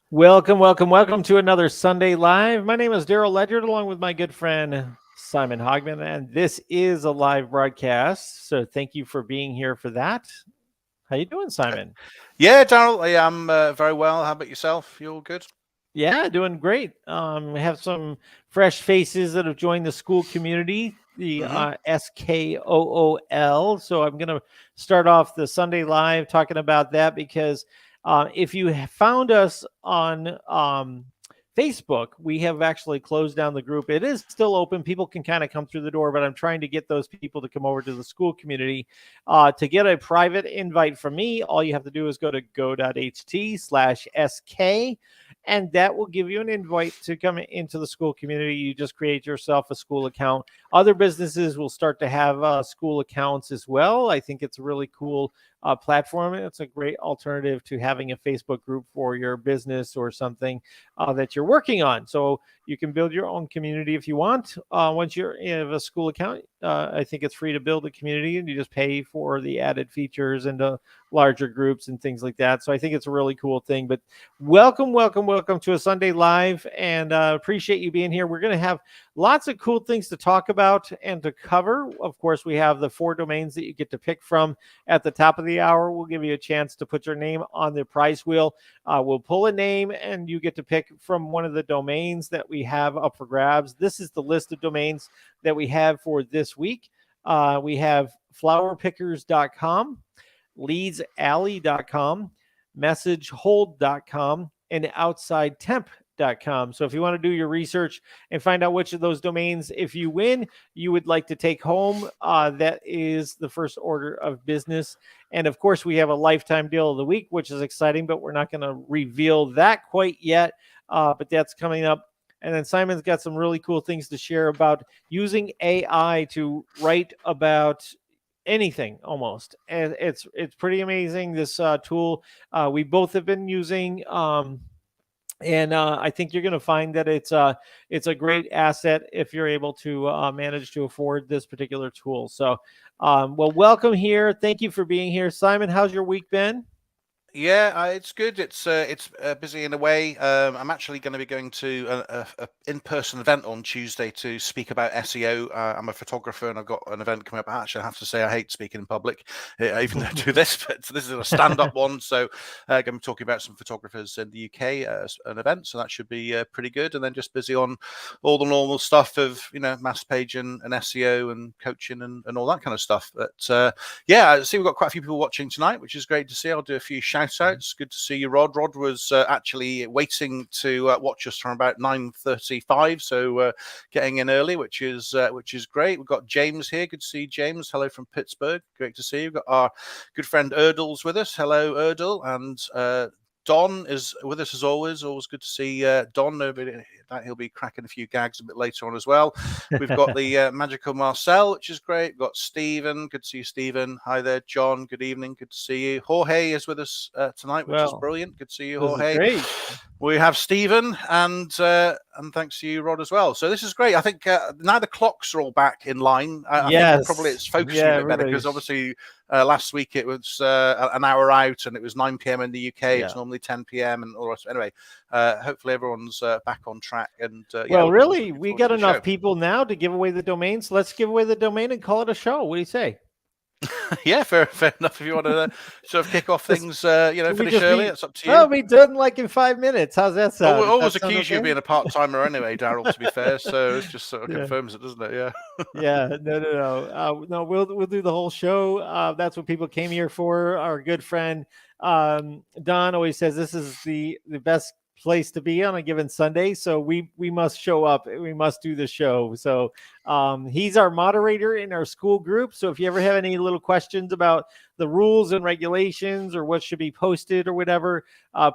Welcome to another Sunday Live. My name is Daryl Ledyard, along with my good friend Simon Hogman, and this is a live broadcast. So thank you for being here for that. How you doing, Simon? Yeah, Daryl, I am very well. How about yourself? You all good? Yeah, doing great. We have some fresh faces that have joined the school community, the hmm SKOOL. So I'm going to start off the Sunday Live talking about that because if you found us on Facebook, we have actually closed down the group. It is still open. People can kind of come through the door, but I'm trying to get those people to come over to the school community. To get a private invite from me, all you have to do is go to go.ht/SK, and that will give you an invite to come into the school community. You just create yourself a school account. Other businesses will start to have school accounts as well. I think it's a really cool platform. It's a great alternative to having a Facebook group for your business or something that you're working on. So you can build your own community if you want. Once you have a school account, I think it's free to build a community, and you just pay for the added features and the larger groups and things like that. So I think it's a really cool thing. But welcome to a Sunday Live, and appreciate you being here. We're going to have lots of cool things to talk about and to cover. Of course, we have the 4 domains that you get to pick from at the top of the hour. We'll give you a chance to put your name on the prize wheel. We'll pull a name, and you get to pick from one of the domains that we have up for grabs. This is the list of domains that we have for this week. We have flowerpickers.com, leadsalley.com, messagehold.com, and outsidetemp.com. So if you want to do your research and find out which of those domains, if you win, you would like to take home, that is the first order of business. And of course, we have a lifetime deal of the week, which is exciting, but we're not going to reveal that quite yet. But that's coming up. And then Simon's got some really cool things to share about using AI to write about anything almost, and it's pretty amazing, this tool we both have been using, and I think you're going to find that it's a great asset if you're able to manage to afford this particular tool. So well, welcome here. Thank you for being here, Simon. How's your week been? Yeah, it's good. It's busy in a way. I'm actually going to be going to a in-person event on Tuesday to speak about SEO. I'm a photographer, and I've got an event coming up. Actually, I have to say I hate speaking in public, even though I do this. But this is a stand-up one, so I'm going to be talking about some photographers in the UK at an event. So that should be pretty good. And then just busy on all the normal stuff of mass page and SEO and coaching and all that kind of stuff. But yeah, I see we've got quite a few people watching tonight, which is great to see. I'll do a few shout outs. Good to see you, Rod. Rod was actually waiting to watch us from about 9:35, so getting in early, which is great. We've got James here. Good to see you, James. Hello from Pittsburgh. Great to see you. We've got our good friend Erdal's with us. Hello, Erdal. And Don is with us as always. Always good to see Don. He'll be cracking a few gags a bit later on as well. We've got the magical Marcel, which is great. We've got Stephen. Good to see you, Stephen. Hi there, John. Good evening. Good to see you. Jorge is with us tonight, which is brilliant. Good to see you, Jorge. Great. We have Stephen, and thanks to you, Rod, as well. So this is great. I think now the clocks are all back in line. I think probably it's focusing a bit better, because obviously last week it was an hour out, and it was 9 p.m. in the UK. It's normally 10 p.m. and all the rest. Anyway, hopefully everyone's back on track. And well, really, we got enough people now to give away the domain. So let's give away the domain and call it a show. What do you say? Yeah, fair enough. If you want to sort of kick off things, finish early, it's up to you. Well, we done like in 5 minutes. How's that sound? We always accuse you of being a part-timer anyway, Daryl, to be fair. So it just sort of confirms it, doesn't it? Yeah. Yeah. No. We'll do the whole show. That's what people came here for. Our good friend Don always says this is the best place to be on a given Sunday, so we must show up. We must do the show. So he's our moderator in our school group. So if you ever have any little questions about the rules and regulations or what should be posted or whatever,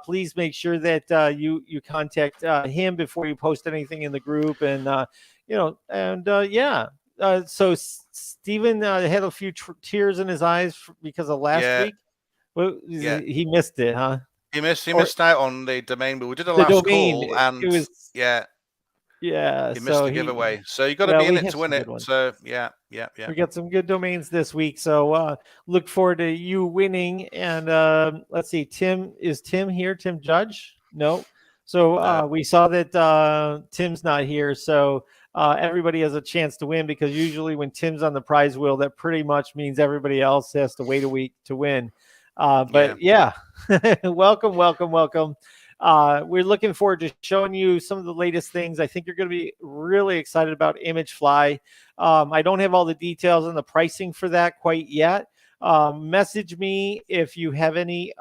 please make sure that you contact him before you post anything in the group. And so Stephen had a few tears in his eyes because of last week. Well, he missed it, huh? He missed out on the domain, but we did a last call, and it was he missed the giveaway. So you got to be in it to win it. So yeah. We got some good domains this week, so look forward to you winning. And let's see, Tim here? Tim Judge? No. So we saw that Tim's not here, so everybody has a chance to win, because usually when Tim's on the prize wheel, that pretty much means everybody else has to wait a week to win. But yeah, welcome, welcome, welcome. We're looking forward to showing you some of the latest things. I think you're going to be really excited about ImagFly. I don't have all the details on the pricing for that quite yet. Message me if you have any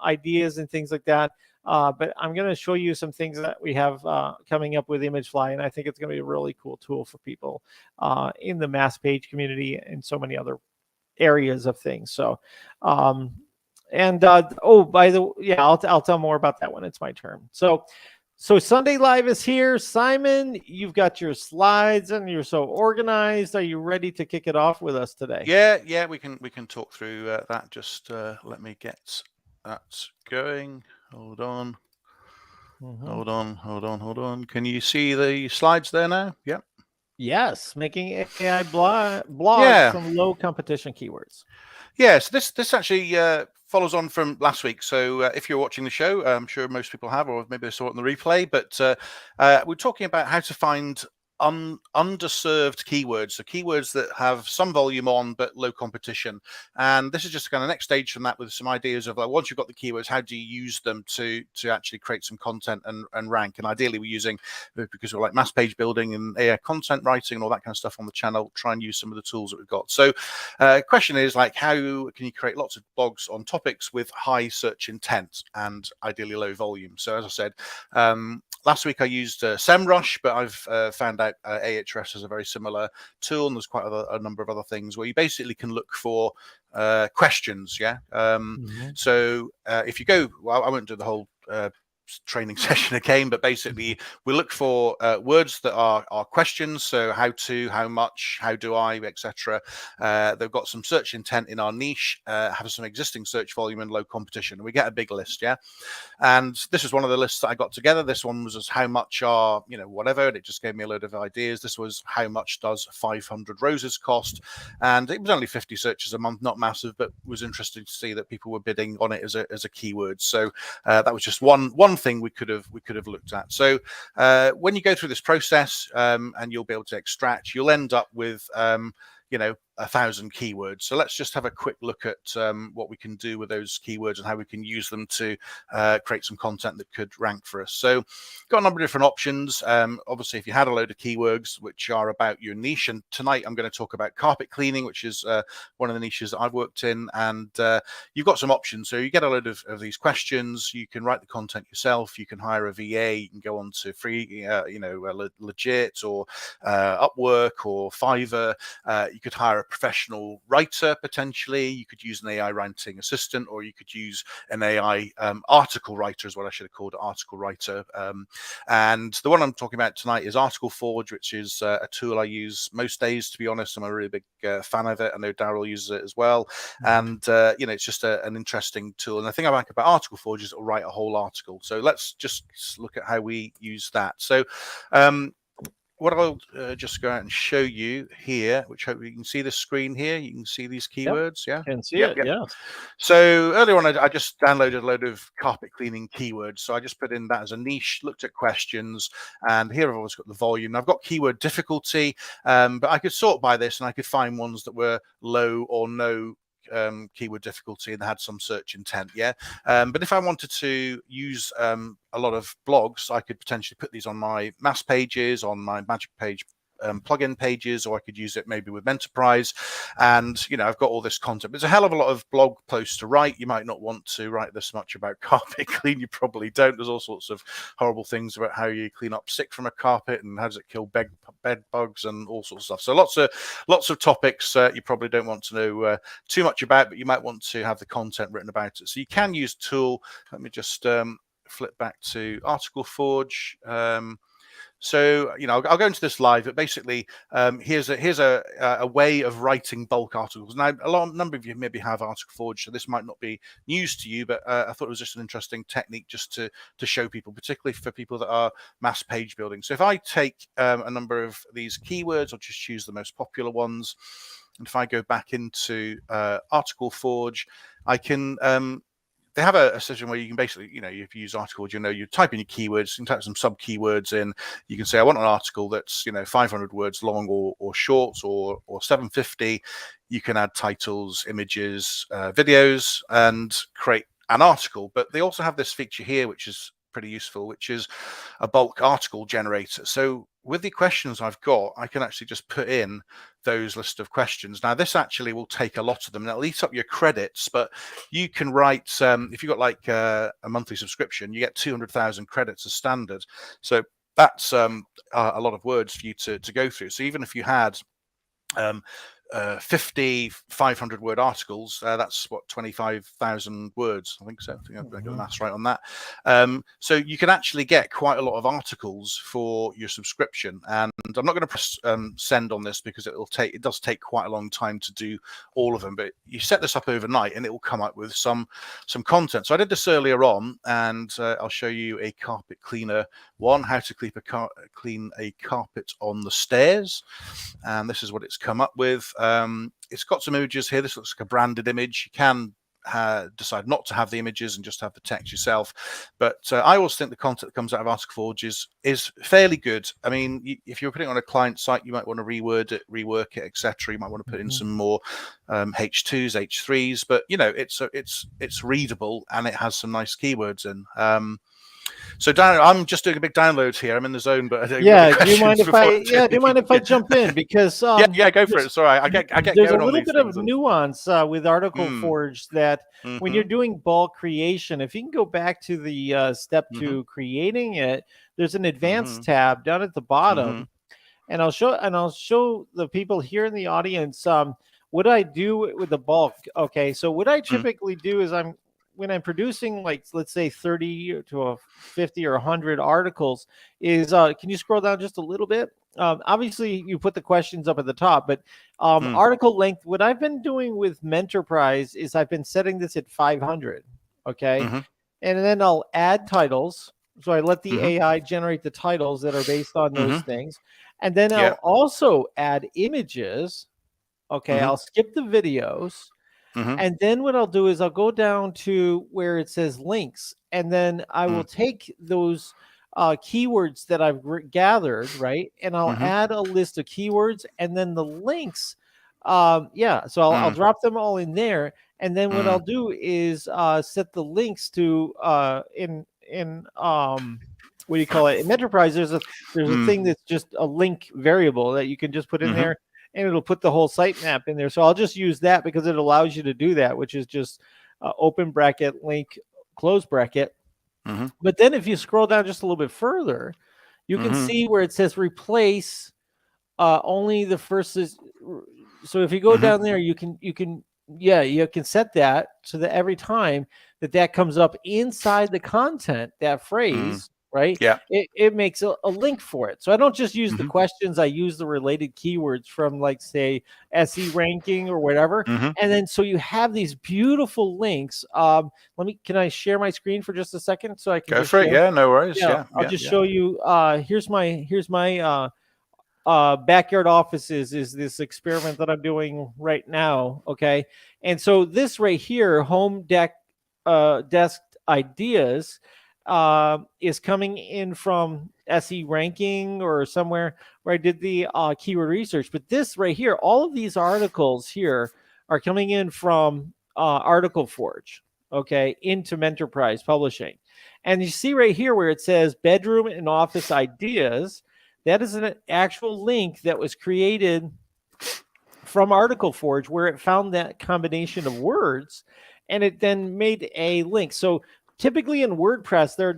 ideas and things like that. But I'm going to show you some things that we have coming up with ImagFly, and I think it's going to be a really cool tool for people in the mass page community and so many other areas of things. So, oh, by the way, yeah, I'll tell more about that when it's my turn. So Sunday Live is here. Simon, you've got your slides and you're so organized. Are you ready to kick it off with us today? Yeah, we can talk through that. Just let me get that going. Hold on. Hold on. Can you see the slides there now? Yep. Yes, making AI blogs from low competition keywords. Yes, this actually follows on from last week. So if you're watching the show, I'm sure most people have, or maybe they saw it in the replay. But we're talking about how to find underserved keywords, so keywords that have some volume on but low competition. And this is just kind of next stage from that, with some ideas of, like, once you've got the keywords, how do you use them to actually create some content and rank? And ideally we're using, because we're like mass page building and AI content writing and all that kind of stuff on the channel, try and use some of the tools that we've got. So question is, like, how can you create lots of blogs on topics with high search intent and ideally low volume? So as I said, last week I used SEMrush, but I've found out Ahrefs is a very similar tool, and there's quite a number of other things where you basically can look for questions. So if you go, well, I won't do the whole training session again, but basically we look for words that are questions. So how to, how much, how do I, etc. They've got some search intent in our niche, have some existing search volume and low competition. We get a big list, and this is one of the lists that I got together. This one was how much are, whatever, and it just gave me a load of ideas. This was how much does 500 roses cost, and it was only 50 searches a month, not massive, but was interesting to see that people were bidding on it as a keyword. So that was just one thing we could have looked at. So when you go through this process, and you'll be able to extract, you'll end up with 1,000 keywords. So let's just have a quick look at what we can do with those keywords and how we can use them to create some content that could rank for us. So got a number of different options. Obviously, if you had a load of keywords which are about your niche, and tonight I'm going to talk about carpet cleaning, which is one of the niches that I've worked in, and you've got some options. So you get a load of these questions, you can write the content yourself, you can hire a VA, you can go on to free, Legit or Upwork or Fiverr. You could hire a professional writer, potentially. You could use an AI writing assistant, or you could use an AI article writer, is what I should have called it, article writer. And the one I'm talking about tonight is Article Forge, which is a tool I use most days, to be honest. I'm a really big fan of it. I know Daryl uses it as well. And, it's just an interesting tool. And the thing I like about Article Forge is it'll write a whole article. So let's just look at how we use that. So what I'll just go out and show you here, which hopefully you can see the screen here. You can see these keywords, yeah? Can see it, yeah. So earlier on, I just downloaded a load of carpet cleaning keywords. So I just put in that as a niche, looked at questions, and here I've always got the volume. I've got keyword difficulty, but I could sort by this, and I could find ones that were low or no keyword difficulty and had some search intent. But if I wanted to use a lot of blogs, I could potentially put these on my mass pages, on my magic page plugin pages, or I could use it maybe with Enterprise. And I've got all this content. There's a hell of a lot of blog posts to write. You might not want to write this much about carpet clean. You probably don't. There's all sorts of horrible things about how you clean up sick from a carpet and how does it kill bed bugs and all sorts of stuff. So lots of topics you probably don't want to know too much about, but you might want to have the content written about it. So you can use tool. Let me just flip back to Article Forge. So, I'll go into this live, but basically, here's a way of writing bulk articles. Now, a number of you maybe have Article Forge, so this might not be news to you, but I thought it was just an interesting technique just to show people, particularly for people that are mass page building. So if I take a number of these keywords, I'll just choose the most popular ones. And if I go back into Article Forge, I can they have a system where you can basically, if you use articles, you type in your keywords, you can type some sub keywords in. You can say, I want an article that's 500 words long or short or 750. You can add titles, images, videos, and create an article. But they also have this feature here, which is pretty useful, which is a bulk article generator. So with the questions I've got, I can actually just put in those list of questions. Now, this actually will take a lot of them, and it'll eat up your credits, but you can write, if you've got like a monthly subscription, you get 200,000 credits as standard. So that's a lot of words for you to go through. So even if you had 50 500 word articles, that's what, 25,000 words, I think so. I think I've got the maths right on that. So you can actually get quite a lot of articles for your subscription, and I'm not going to press send on this because it does take quite a long time to do all of them, but you set this up overnight and it will come up with some content. So I did this earlier on, and I'll show you a carpet cleaner one, how to clean a carpet on the stairs, and this is what it's come up with. It's got some images here. This looks like a branded image. You can decide not to have the images and just have the text yourself, but I always think the content that comes out of Article Forge is fairly good. I mean, if you're putting it on a client site, you might want to reword it, rework it, etc. You might want to put in some more H2s, H3s, but it's readable and it has some nice keywords in. So Daryl, I'm just doing a big download here. I'm in the zone, but do you mind if I jump in? Because yeah, go for it. Sorry, I get there's a going little on bit of nuance with Article Forge that when you're doing bulk creation, if you can go back to the step to creating it, there's an advanced tab down at the bottom, and I'll show the people here in the audience what I do with the bulk. Okay, so what I typically do is when I'm producing, like, let's say 30 to 50 or 100 articles, is can you scroll down just a little bit? Obviously, you put the questions up at the top, but article length, what I've been doing with Mentorprise is I've been setting this at 500, okay? And then I'll add titles. So I let the AI generate the titles that are based on those things. And then I'll also add images. Okay, I'll skip the videos. And then what I'll do is I'll go down to where it says links, and then I will take those keywords that I've gathered, right? And I'll add a list of keywords, and then the links. So I'll drop them all in there, and then what I'll do is set the links to in what do you call it? In Enterprise, there's a thing that's just a link variable that you can just put in there, and it'll put the whole sitemap in there. So I'll just use that because it allows you to do that, which is just open bracket, link, close bracket. But then if you scroll down just a little bit further, you can see where it says replace only the first. So if you go down there, you can set that so that every time that comes up inside the content, that phrase, right? Yeah. It makes a link for it. So I don't just use the questions, I use the related keywords from, like, say, SE ranking or whatever. And then so you have these beautiful links. Can I share my screen for just a second so I can go for it? Yeah, no worries. Yeah. I'll just show you. Here's my backyard offices is this experiment that I'm doing right now. Okay. And so this right here, home desk ideas, is coming in from SE ranking or somewhere where I did the keyword research. But this right here, all of these articles here are coming in from Article Forge, okay, into Mentorprise Publishing. And you see right here where it says bedroom and office ideas, that is an actual link that was created from Article Forge, where it found that combination of words and it then made a link. So typically in WordPress, there are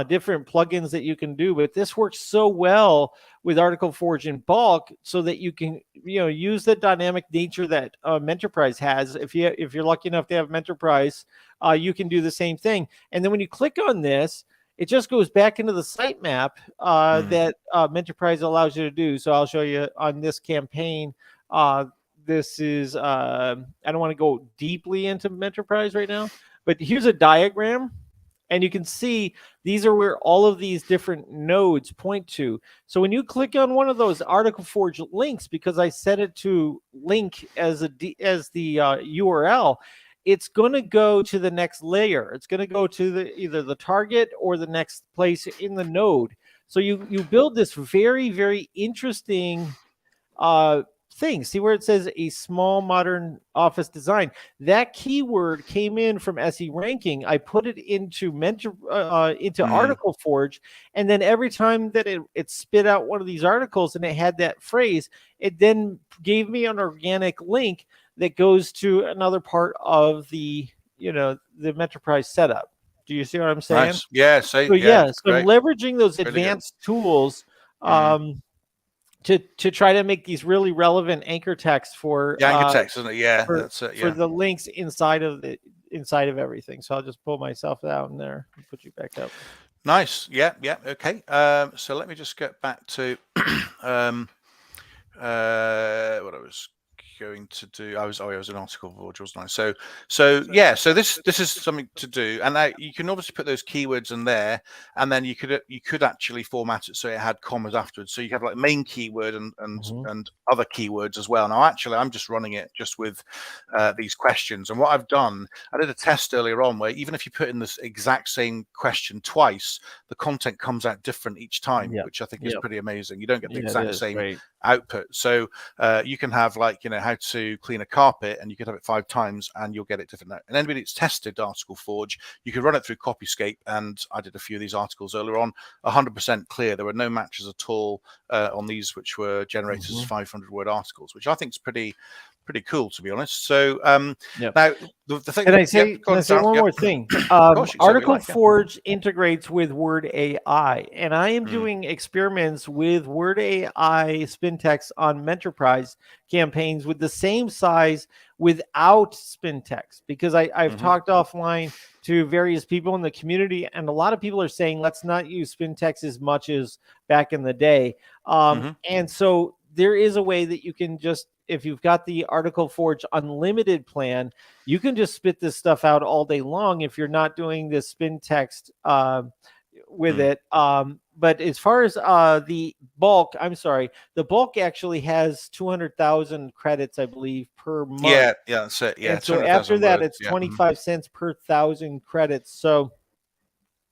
different plugins that you can do, but this works so well with Article Forge in bulk so that you can use the dynamic nature that Mentorprise has. If you're lucky enough to have Mentorprise, you can do the same thing. And then when you click on this, it just goes back into the sitemap that Mentorprise allows you to do. So I'll show you on this campaign. This is I don't want to go deeply into Mentorprise right now, but here's a diagram, and you can see these are where all of these different nodes point to. So when you click on one of those Article Forge links, because I set it to link as the URL, it's going to go to the next layer. It's going to go to either the target or the next place in the node. So you build this very, very interesting thing. See where it says a small modern office design? That keyword came in from SE ranking. I put it into Article Forge, and then every time that it spit out one of these articles and it had that phrase, it then gave me an organic link that goes to another part of the Metroprise setup. Do you see what I'm saying? Nice. Yeah. So I'm leveraging those advanced tools to try to make these really relevant anchor text for anchor text, isn't it? Yeah, that's it. Yeah. For the links inside of everything. So I'll just pull myself out there and put you back up. Nice. Yeah. Okay. So let me just get back to what I was going to do. I was an article forge, wasn't I? So this is something to do, and now you can obviously put those keywords in there, and then you could actually format it so it had commas afterwards. So you have like main keyword and other keywords as well. Now actually I'm just running it just with these questions, and what I've done, I did a test earlier on where even if you put in this exact same question twice, the content comes out different each time, which I think is pretty amazing. You don't get the exact same output. So you can have like, how to clean a carpet, and you could have it 5 times and you'll get it different. And anybody that's tested Article Forge, you could run it through Copyscape, and I did a few of these articles earlier on, 100% clear. There were no matches at all on these, which were generated as 500-word articles, which I think is pretty cool, to be honest. So now the thing. Can I say one more thing? Article Forge integrates with Word AI, and I am doing experiments with Word AI spin text on Metroprise campaigns with the same size without spin text, because I've talked offline to various people in the community, and a lot of people are saying let's not use spin text as much as back in the day. And so there is a way that you can just, if you've got the Article Forge Unlimited plan, you can just spit this stuff out all day long if you're not doing this spin text with it. But as far as the bulk, the bulk actually has 200,000 credits, I believe, per month. Yeah, that's it. Yeah. And so after that, it's 25 cents per 1,000 credits. So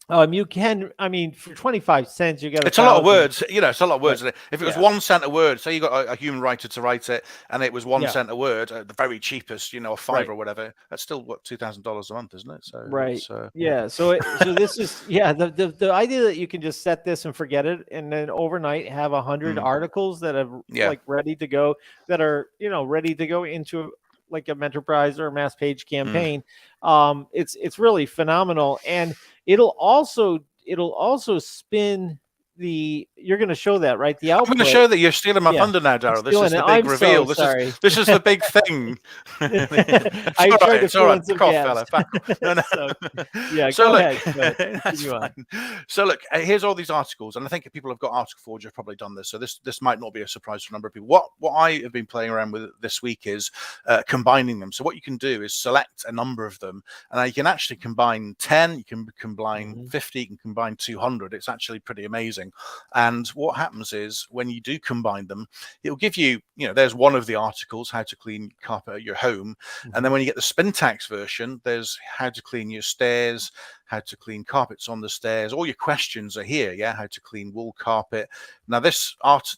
you can, for 25 cents, you get it's a lot of words, it's a lot of words. If it was 1 cent a word, say you got a human writer to write it, and it was 1 cent a word, the very cheapest, a $5 or whatever, that's still what, $2,000 a month, isn't it? So so this is the idea that you can just set this and forget it, and then overnight have 100 articles that are like ready to go, that are ready to go into like a Metroprise or a mass page campaign. It's really phenomenal, and it'll also spin the. You're going to show that, right? The output. I'm going to show that. You're stealing my thunder now, Daryl. This is the big reveal. This is the big thing. It's all right. Cough, fella. No. Go ahead. That's fine. So look, here's all these articles, and I think if people have got Article Forge, have probably done this. So this might not be a surprise for a number of people. What I have been playing around with this week is combining them. So what you can do is select a number of them, and you can actually combine 10. You can combine 50. You can combine 200. It's actually pretty amazing. And what happens is when you do combine them, it'll give you, there's one of the articles, how to clean carpet at your home. And then when you get the Spintax version, there's how to clean your stairs, how to clean carpets on the stairs. All your questions are here. How to clean wool carpet. Now this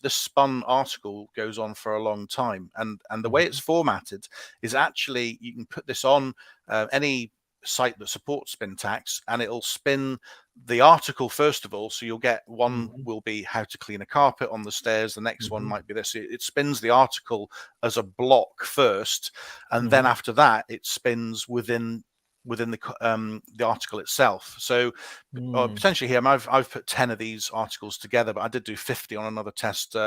spun article goes on for a long time. And the way it's formatted is actually, you can put this on any site that supports Spintax, and it'll spin the article first of all. So you'll get one will be how to clean a carpet on the stairs, the next one might be this. It spins the article as a block first, and then after that it spins within the article itself. So potentially here I've put 10 of these articles together, but I did do 50 on another test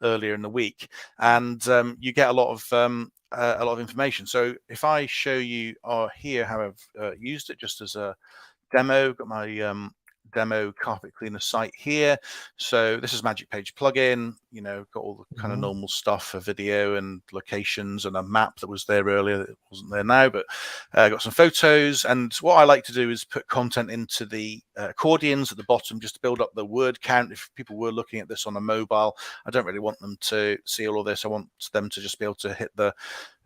earlier in the week, and you get a lot of information. So if I show you here how I've used it just as a demo, got my demo carpet cleaner site here. So this is Magic Page plugin, got all the kind of normal stuff for video and locations, and a map that was there earlier that wasn't there now, but got some photos. And what I like to do is put content into the accordions at the bottom just to build up the word count. If people were looking at this on a mobile, I don't really want them to see all of this. I want them to just be able to hit the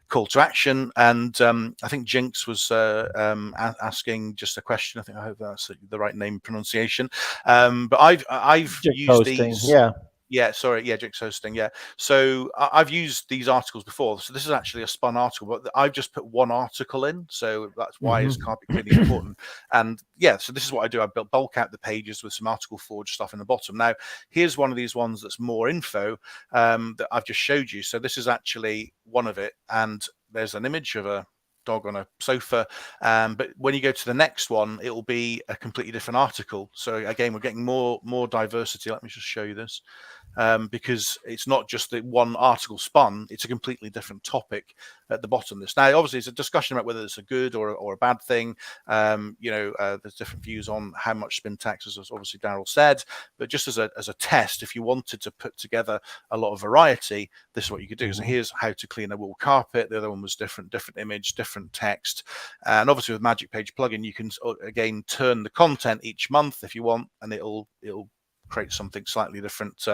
call to action. And I think Jinx was asking just a question. I hope that's the right name pronunciation. But I've Just used hosting, these. yeah. Yeah, sorry. Yeah, Jinx hosting. Yeah. So I've used these articles before. So this is actually a spun article, but I've just put one article in. So that's why is carpet cleaning important. And yeah, so this is what I do. I bulk out the pages with some Article Forge stuff in the bottom. Now, here's one of these ones that's more info that I've just showed you. So this is actually one of it. And there's an image of a dog on a sofa, but when you go to the next one, it will be a completely different article. So again, we're getting more diversity. Let me just show you this. Because it's not just the one article spun, it's a completely different topic at the bottom of this. Now, obviously, it's a discussion about whether it's a good or a bad thing. There's different views on how much spin tax, as obviously Daryl said, but just as a test, if you wanted to put together a lot of variety, this is what you could do. So here's how to clean a wool carpet. The other one was different image, different text. And obviously with Magic Page plugin, you can, again, turn the content each month if you want, and it'll create something slightly different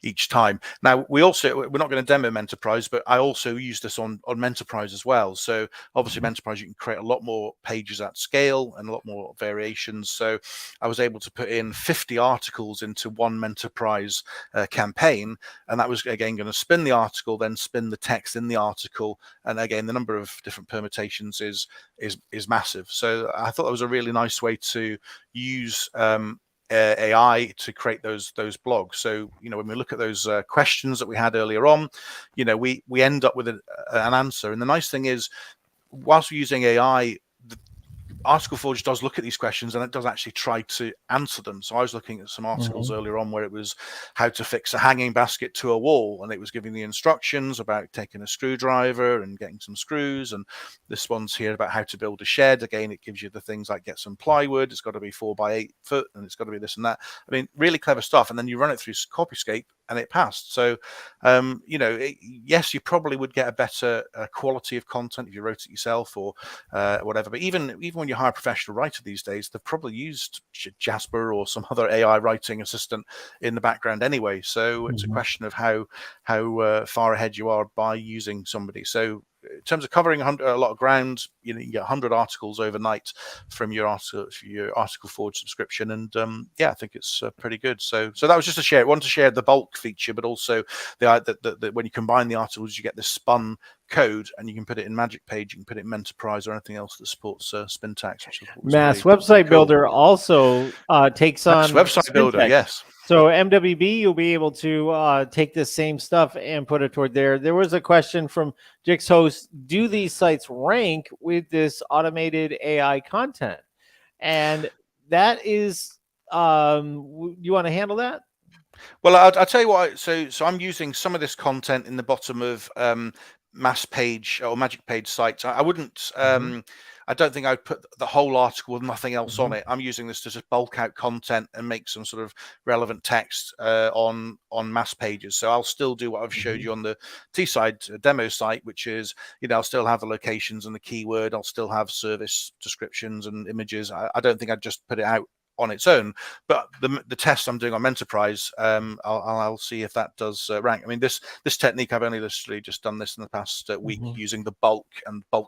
each time. Now, we're not going to demo Menterprise, but I also use this on Menterprise as well. So obviously Menterprise, you can create a lot more pages at scale and a lot more variations. So I was able to put in 50 articles into one Menterprise campaign, and that was again going to spin the article, then spin the text in the article, and again the number of different permutations is massive. So I thought that was a really nice way to use AI to create those blogs. So when we look at those questions that we had earlier on, we end up with an answer. And the nice thing is, whilst we're using AI, Article Forge does look at these questions and it does actually try to answer them. So I was looking at some articles earlier on where it was how to fix a hanging basket to a wall, and it was giving the instructions about taking a screwdriver and getting some screws. And this one's here about how to build a shed. Again, it gives you the things like get some plywood. It's got to be 4 by 8 foot, and it's got to be this and that. I mean, really clever stuff. And then you run it through Copyscape and it passed. So, yes, you probably would get a better quality of content if you wrote it yourself or whatever. But even when you hire a professional writer these days, they've probably used Jasper or some other AI writing assistant in the background anyway. So it's a question of how far ahead you are by using somebody. So in terms of covering a lot of ground, you get 100 articles overnight from your Article Forge subscription, and I think it's pretty good. So that was just a share. I wanted to share the bulk feature, but also the when you combine the articles, you get this spun code, and you can put it in Magic Page, you can put it in Menterprise or anything else that supports spin tax. Mass Website Builder also takes on Website Builder, yes. So MWB, you'll be able to take this same stuff and put it toward there. There was a question from Jix Host: do these sites rank with this automated AI content? And that is, you want to handle that? Well, I'll tell you what. So I'm using some of this content in the bottom of Mass Page or Magic Page sites. I wouldn't. I don't think I'd put the whole article with nothing else on it. I'm using this to just bulk out content and make some sort of relevant text on Mass Pages. So I'll still do what I've showed you on the T-side demo site, which is, I'll still have the locations and the keyword. I'll still have service descriptions and images. I don't think I'd just put it out on its own, but the test I'm doing on Menterprise, I'll see if that does rank. I mean, this technique, I've only literally just done this in the past week using the bulk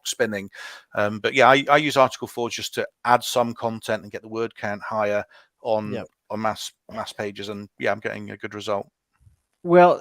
spinning. But yeah, I use Article Forge just to add some content and get the word count higher on mass pages, and I'm getting a good result. Well,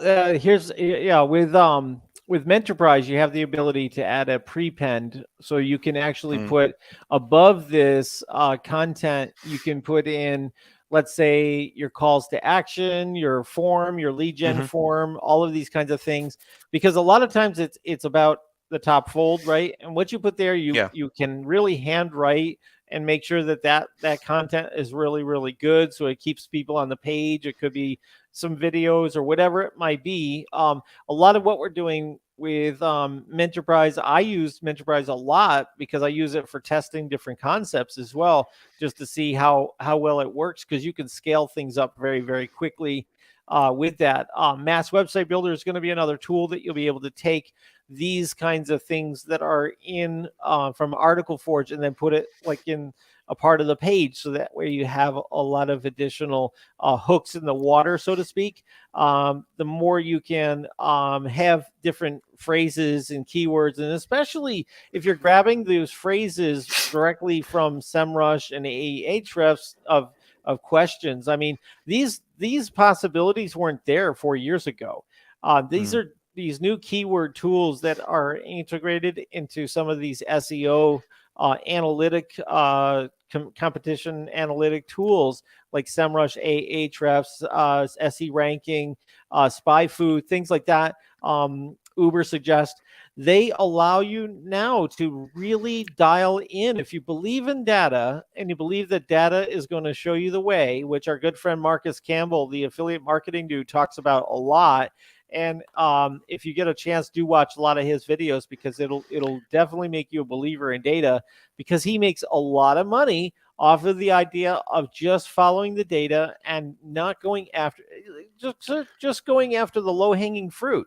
with Menterprise, you have the ability to add a prepend, so you can actually put above this content, you can put in, let's say, your calls to action, your form, your lead gen form, all of these kinds of things, because a lot of times it's about the top fold, right? And what you put there, you can really handwrite and make sure that content is really, really good, so it keeps people on the page. It could be some videos or whatever it might be. A lot of what we're doing with Menterprise, I use Menterprise a lot because I use it for testing different concepts as well, just to see how well it works, because you can scale things up very, very quickly with that. Mass Website Builder is going to be another tool that you'll be able to take these kinds of things that are in from Article Forge and then put it like in a part of the page, so that way you have a lot of additional hooks in the water, so to speak. The more you can have different phrases and keywords, and especially if you're grabbing those phrases directly from SEMrush and Ahrefs of questions. I mean, these possibilities weren't there 4 years ago. These are these new keyword tools that are integrated into some of these SEO analytic competition analytic tools like SEMrush, Ahrefs, SE ranking, SpyFu, things like that. Uber Suggest. They allow you now to really dial in. If you believe in data and you believe that data is going to show you the way, which our good friend Marcus Campbell, the affiliate marketing dude, talks about a lot. And if you get a chance, do watch a lot of his videos, because it'll definitely make you a believer in data, because he makes a lot of money off of the idea of just following the data and not going after, just going after the low-hanging fruit.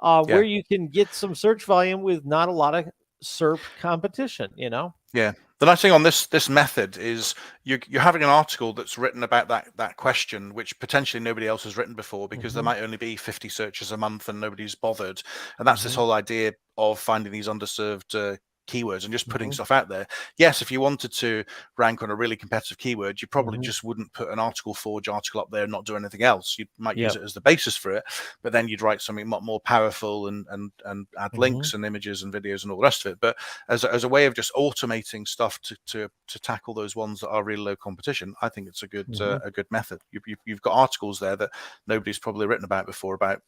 Where you can get some search volume with not a lot of SERP competition, Yeah. The nice thing on this method is you're having an article that's written about that question, which potentially nobody else has written before, because there might only be 50 searches a month and nobody's bothered. And that's this whole idea of finding these underserved keywords and just putting stuff out there. Yes, if you wanted to rank on a really competitive keyword, you probably just wouldn't put an Article Forge article up there and not do anything else. You might use it as the basis for it, but then you'd write something more powerful and add links and images and videos and all the rest of it. But as a way of just automating stuff to tackle those ones that are really low competition, I think it's a good method. You've got articles there that nobody's probably written about before, about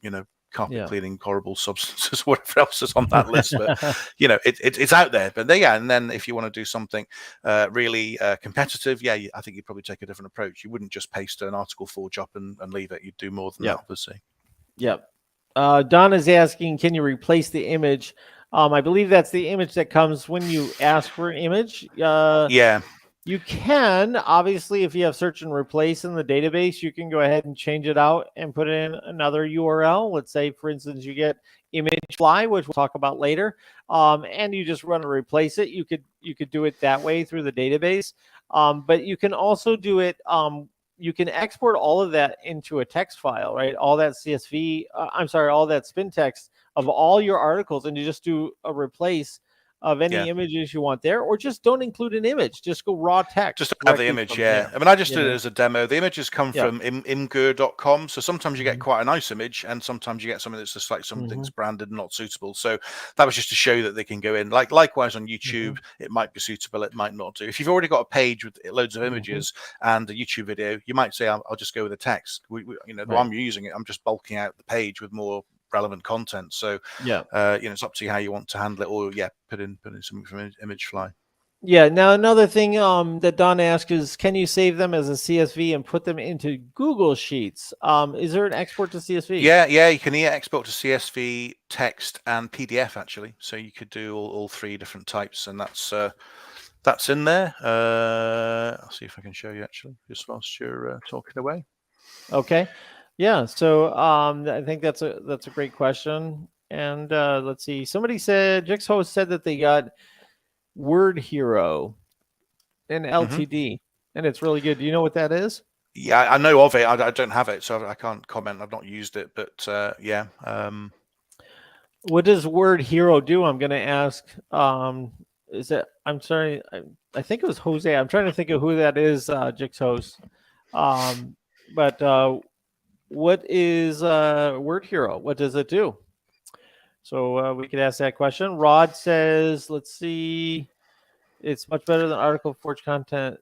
carpet cleaning, horrible substances, whatever else is on that list. But it's out there. But and then if you want to do something really competitive, I think you'd probably take a different approach. You wouldn't just paste an Article Forge up and leave it. You'd do more than that, obviously. Don is asking, can you replace the image? I believe that's the image that comes when you ask for an image. You can, obviously, if you have search and replace in the database, you can go ahead and change it out and put in another URL. Let's say, for instance, you get ImagFly, which we'll talk about later, and you just run and replace it. You could do it that way through the database, but you can also do it. You can export all of that into a text file, right? All that CSV, all that spin text of all your articles, and you just do a replace of any images you want there, or just don't include an image. Just go raw text. Just have the image, I mean, I just did it as a demo. The images come from imgur.com, so sometimes you get quite a nice image, and sometimes you get something that's just like something's branded and not suitable. So that was just to show that they can go in. Likewise on YouTube, it might be suitable, it might not do. If you've already got a page with loads of images and a YouTube video, you might say, I'll just go with a text. I'm using it, I'm just bulking out the page with more relevant content. So it's up to you how you want to handle it, or put in something from ImagFly. Now another thing that Don asked is, can you save them as a CSV and put them into Google Sheets? Is there an export to CSV? You can export to CSV, text, and PDF actually. So you could do all three different types, and that's in there. I'll see if I can show you actually, just whilst you're talking away. Okay. So I think that's a great question. And let's see. Somebody said, Jigsaw said that they got Word Hero and LTD, and it's really good. Do you know what that is? Yeah, I know of it. I don't have it, so I can't comment. I've not used it, but What does Word Hero do? I'm going to ask. Is it? I'm sorry. I think it was Jose. I'm trying to think of who that is. Jigsaw. But what is Word Hero? What does it do? So we could ask that question. Rod says, let's see, it's much better than Article Forge content.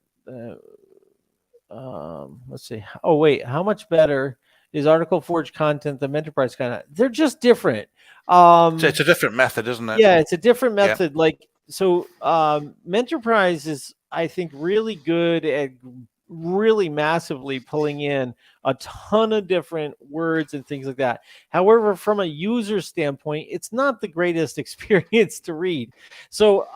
Let's see. Oh, wait, how much better is Article Forge content than Enterprise content? They're just different. It's a different method, isn't it? Yeah, it's a different method. Enterprise is, I think, really good at really massively pulling in a ton of different words and things like that. However, from a user standpoint, it's not the greatest experience to read. So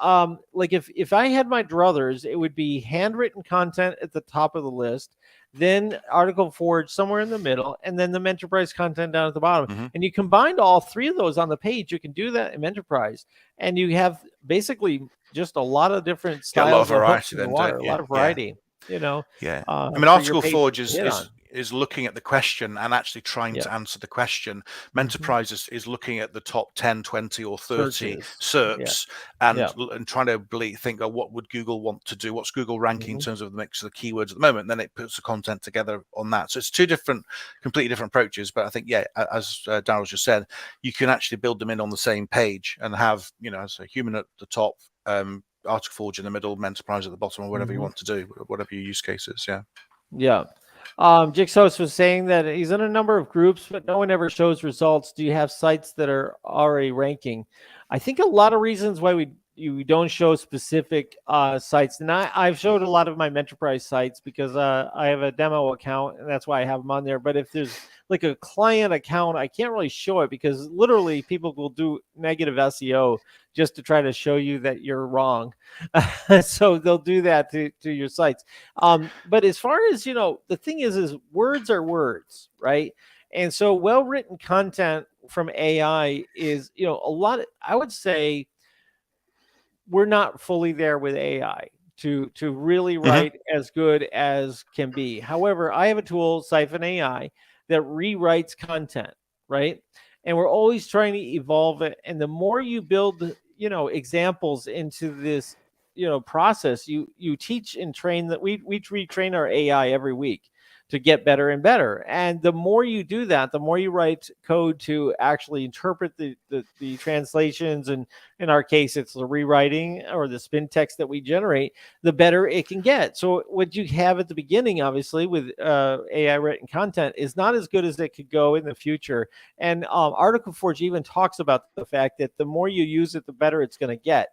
if I had my druthers, it would be handwritten content at the top of the list, then Article Forge somewhere in the middle, and then the Enterprise content down at the bottom. And you combined all three of those on the page. You can do that in Enterprise, and you have basically just a lot of different Get a lot of styles of hooks variety in the then, water, don't a you? lot of variety, you know, Yeah. I mean, for your Article pages Forge to hit on. is looking at the question and actually trying Yeah. to answer the question. Mhm. Menterprise is looking at the top 10, 20 or 30 Searches. SERPs Yeah. and trying to think, what would Google want to do? What's Google ranking in terms of the mix of the keywords at the moment? And then it puts the content together on that. So it's two completely different approaches. But I think, as Daryl just said, you can actually build them in on the same page and have, as a human at the top, Article Forge in the middle, Menterprise at the bottom, or whatever you want to do, whatever your use case is. Yeah. Yeah. Jigsaw was saying that he's in a number of groups, but no one ever shows results. Do you have sites that are already ranking? I think a lot of reasons why we don't show specific sites, and I've showed a lot of my Menterprise sites because I have a demo account, and that's why I have them on there. But if there's like a client account, I can't really show it because literally people will do negative SEO just to try to show you that you're wrong. So they'll do that to your sites. But as far as, the thing is words are words, right? And so well-written content from AI is, a lot I would say we're not fully there with AI to really write as good as can be. However, I have a tool, Siphon AI, that rewrites content, right? And we're always trying to evolve it. And the more you build, examples into this, process, you teach and train that we retrain our AI every week to get better and better. And the more you do that, the more you write code to actually interpret the translations, and in our case, it's the rewriting or the spin text that we generate, the better it can get. So what you have at the beginning, obviously, with AI written content is not as good as it could go in the future. And Article Forge even talks about the fact that the more you use it, the better it's going to get.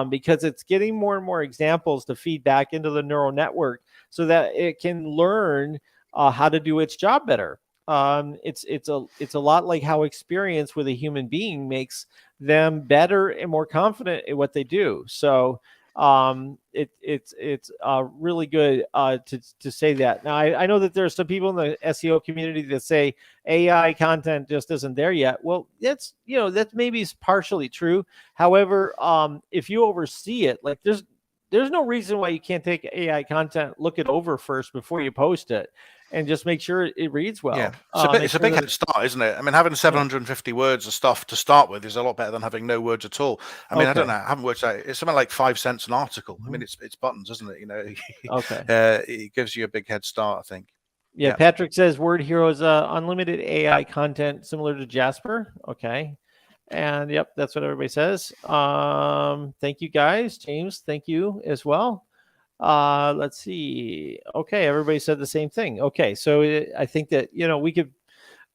Because it's getting more and more examples to feed back into the neural network so that it can learn how to do its job better. It's a lot like how experience with a human being makes them better and more confident in what they do. So it's really good to say that. Now I know that there are some people in the SEO community that say AI content just isn't there yet. Well, that's maybe partially true. However, if you oversee it, like there's no reason why you can't take AI content, look it over first before you post it, and just make sure it reads well. Yeah, it's a big head start, isn't it? I mean, having 750 words of stuff to start with is a lot better than having no words at all. I mean, I don't know, I haven't worked out. It's something like 5 cents an article. I mean, it's buttons, isn't it? It gives you a big head start, I think. Yeah, Patrick says Word Hero is unlimited AI content similar to Jasper. Okay. And yep, that's what everybody says. Thank you guys. James, thank you as well. Let's see. Okay, everybody said the same thing. Okay, so I think that we could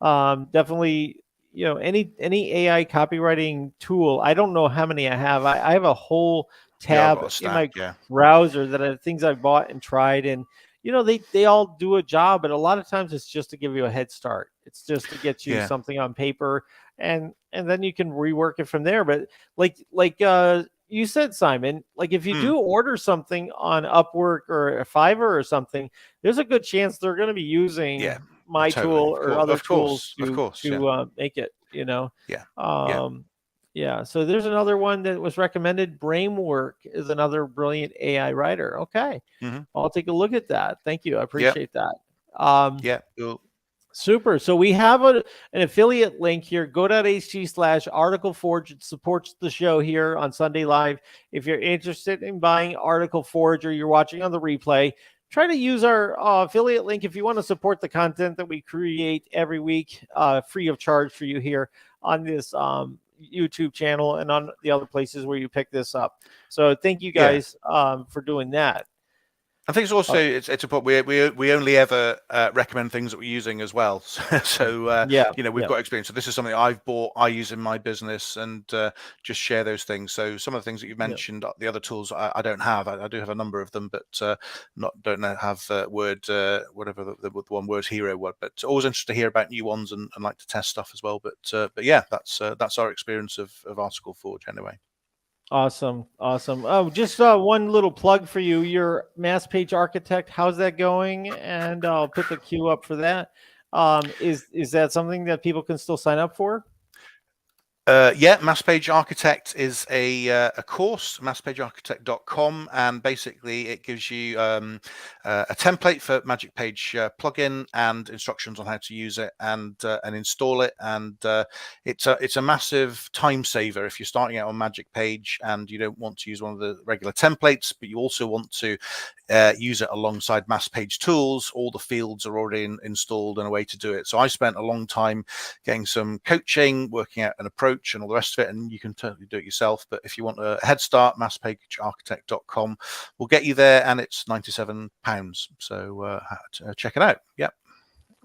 definitely any AI copywriting tool. I don't know how many I have. I have a whole tab in my browser that are things I've bought and tried, and they all do a job, but a lot of times it's just to give you a head start. It's just to get you something on paper, and then you can rework it from there. But like you said, Simon, like if you do order something on Upwork or Fiverr or something, there's a good chance they're going to be using my tool or other tools to make it. So there's another one that was recommended. Brainwork is another brilliant AI writer. Okay, I'll take a look at that. Thank you. I appreciate that. Cool. Super. So we have an affiliate link here, go.ht/Article Forge. It supports the show here on Sunday Live. If you're interested in buying Article Forge or you're watching on the replay, try to use our affiliate link if you want to support the content that we create every week, free of charge for you here on this YouTube channel and on the other places where you pick this up. So thank you guys for doing that. I think it's also it's important. We only ever recommend things that we're using as well. So we've got experience. So this is something I've bought, I use in my business, and just share those things. So some of the things that you've mentioned, the other tools I don't have. I do have a number of them, but don't have Word, whatever the one Word Hero word. But always interested to hear about new ones and like to test stuff as well. But yeah, that's our experience of Article Forge anyway. Awesome. Oh, just one little plug for you. Your Mass Page Architect, how's that going? And I'll put the queue up for that. Is that something that people can still sign up for? Yeah, Mass Page Architect is a course, masspagearchitect.com, and basically it gives you a template for Magic Page plugin and instructions on how to use it and install it. And it's a massive time saver if you're starting out on Magic Page and you don't want to use one of the regular templates, but you also want to use it alongside Mass Page tools. All the fields are already installed and a way to do it. So I spent a long time getting some coaching, working out an approach and all the rest of it, and you can totally do it yourself. But if you want a head start, masspagearchitect.com will get you there, and it's £97. So check it out. Yep.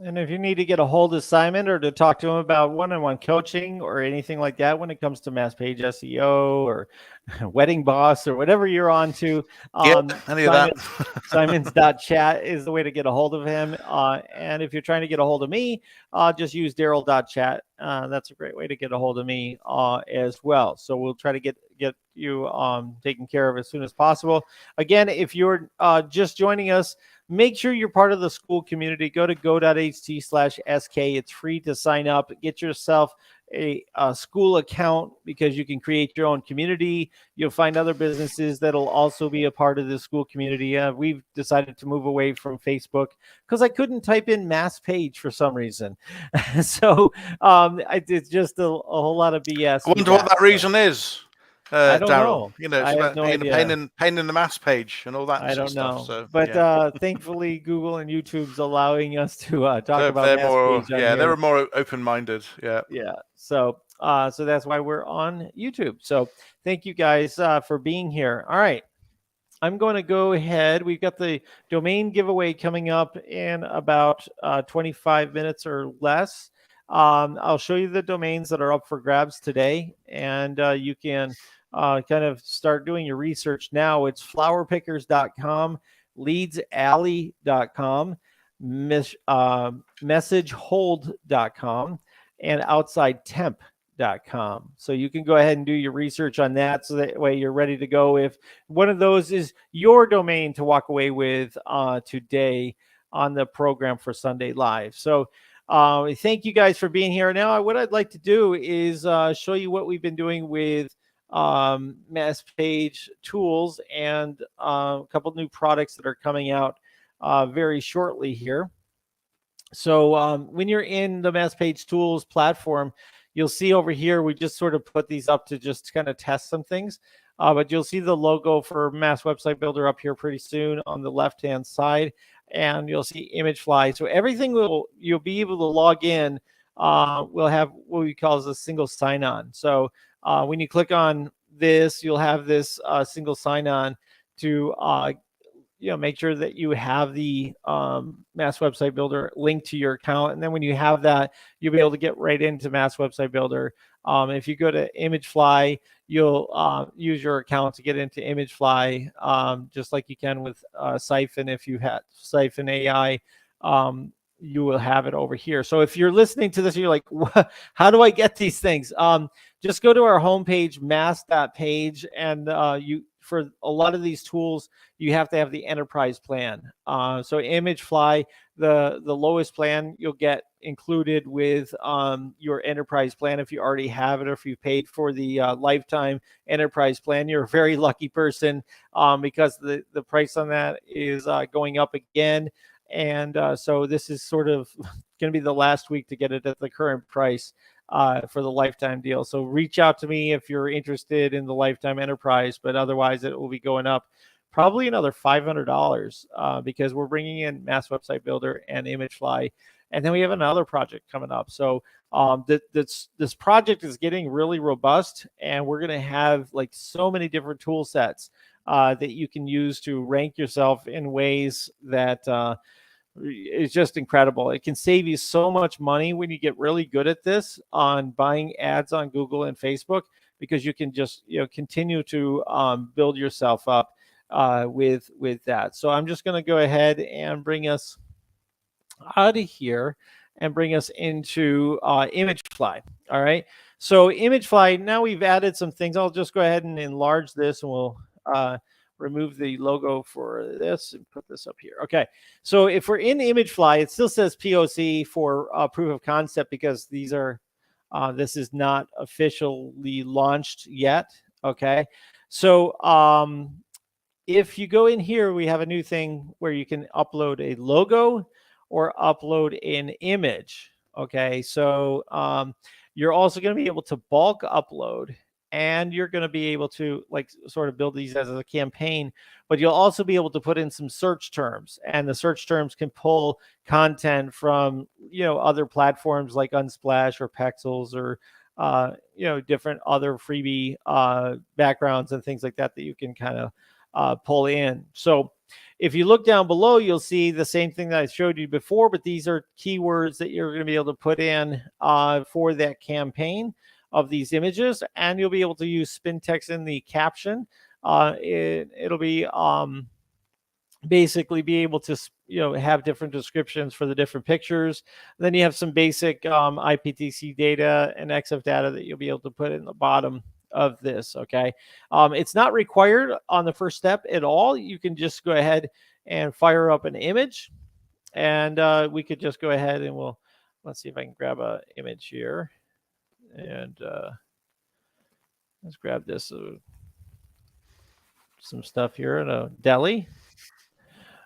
And if you need to get a hold of Simon or to talk to him about one-on-one coaching or anything like that when it comes to Mass Page SEO or Wedding Boss or whatever you're on to, any of that. Simons.chat is the way to get a hold of him. And if you're trying to get a hold of me, just use Daryl.chat. That's a great way to get a hold of me as well. So we'll try to get you taken care of as soon as possible. Again, if you're just joining us, make sure you're part of the school community. Go to go.ht/SK. It's free to sign up. Get yourself a school account because you can create your own community. You'll find other businesses that'll also be a part of the school community. We've decided to move away from Facebook because I couldn't type in Mass Page for some reason. So it's just a whole lot of BS. I wonder what that reason is. I don't Daryl, know. you know, it's about being a pain in the Mass Page and all that I don't stuff. know. So, but yeah. Thankfully, Google and YouTube's allowing us to talk about they're Mass more, Page on yeah, here. they're more open-minded. Yeah. Yeah. So that's why we're on YouTube. So thank you guys for being here. All right. I'm going to go ahead. We've got the domain giveaway coming up in about 25 minutes or less. I'll show you the domains that are up for grabs today, and you can kind of start doing your research now. It's flowerpickers.com, leadsalley.com, messagehold.com, and outsidetemp.com. So you can go ahead and do your research on that so that way you're ready to go if one of those is your domain to walk away with today on the program for Sunday Live. So thank you guys for being here. Now, what I'd like to do is show you what we've been doing with Mass Page tools and a couple new products that are coming out very shortly here. So when you're in the Mass Page tools platform, you'll see over here, we just sort of put these up to just kind of test some things. But you'll see the logo for Mass Website Builder up here pretty soon on the left-hand side. And you'll see ImagFly. So everything you'll be able to log in. We'll have what we call as a single sign-on. So when you click on this, you'll have this single sign-on to make sure that you have the Mass Website Builder linked to your account. And then when you have that, you'll be able to get right into Mass Website Builder. If you go to ImagFly, you'll use your account to get into ImagFly, just like you can with Siphon. If you had Siphon AI, you will have it over here. So if you're listening to this, you're like, how do I get these things? Just go to our homepage, mass.page, and for a lot of these tools, you have to have the enterprise plan. So ImagFly, the lowest plan you'll get included with your enterprise plan if you already have it, or if you paid for the lifetime enterprise plan. You're a very lucky person because the price on that is going up again. And so this is sort of going to be the last week to get it at the current price for the lifetime deal. So reach out to me if you're interested in the lifetime enterprise, but otherwise it will be going up probably another $500 because we're bringing in Mass Website Builder and ImagFly. And then we have another project coming up. So this project is getting really robust, and we're going to have like so many different tool sets that you can use to rank yourself in ways that it's just incredible. It can save you so much money when you get really good at this on buying ads on Google and Facebook, because you can just continue to build yourself up with that. So I'm just going to go ahead and bring us out of here and bring us into ImagFly. All right. So ImagFly, now we've added some things. I'll just go ahead and enlarge this, and we'll remove the logo for this and put this up here. Okay. So if we're in ImagFly, it still says POC for proof of concept because these are This is not officially launched yet. Okay. So if you go in here, we have a new thing where you can upload a logo or upload an image. Okay. So you're also going to be able to bulk upload, and you're going to be able to like sort of build these as a campaign, but you'll also be able to put in some search terms, and the search terms can pull content from, other platforms like Unsplash or Pexels or, different other freebie backgrounds and things like that you can kind of pull in. So if you look down below, you'll see the same thing that I showed you before, but these are keywords that you're going to be able to put in for that campaign of these images, and you'll be able to use spin text in the caption. It'll be basically be able to have different descriptions for the different pictures. Then you have some basic IPTC data and XF data that you'll be able to put in the bottom of this. Okay. It's not required on the first step at all. You can just go ahead and fire up an image, and we could just go ahead and let's see if I can grab an image here, and let's grab this some stuff here in a deli,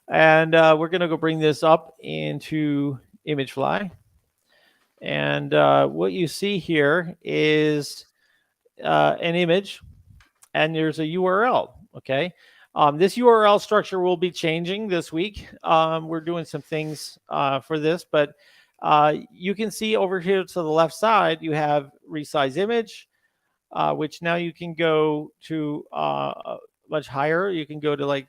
and we're going to go bring this up into ImagFly. And what you see here is an image, and there's a URL. Okay. This URL structure will be changing this week. We're doing some things for this, but you can see over here to the left side, you have resize image, which now you can go to much higher. You can go to like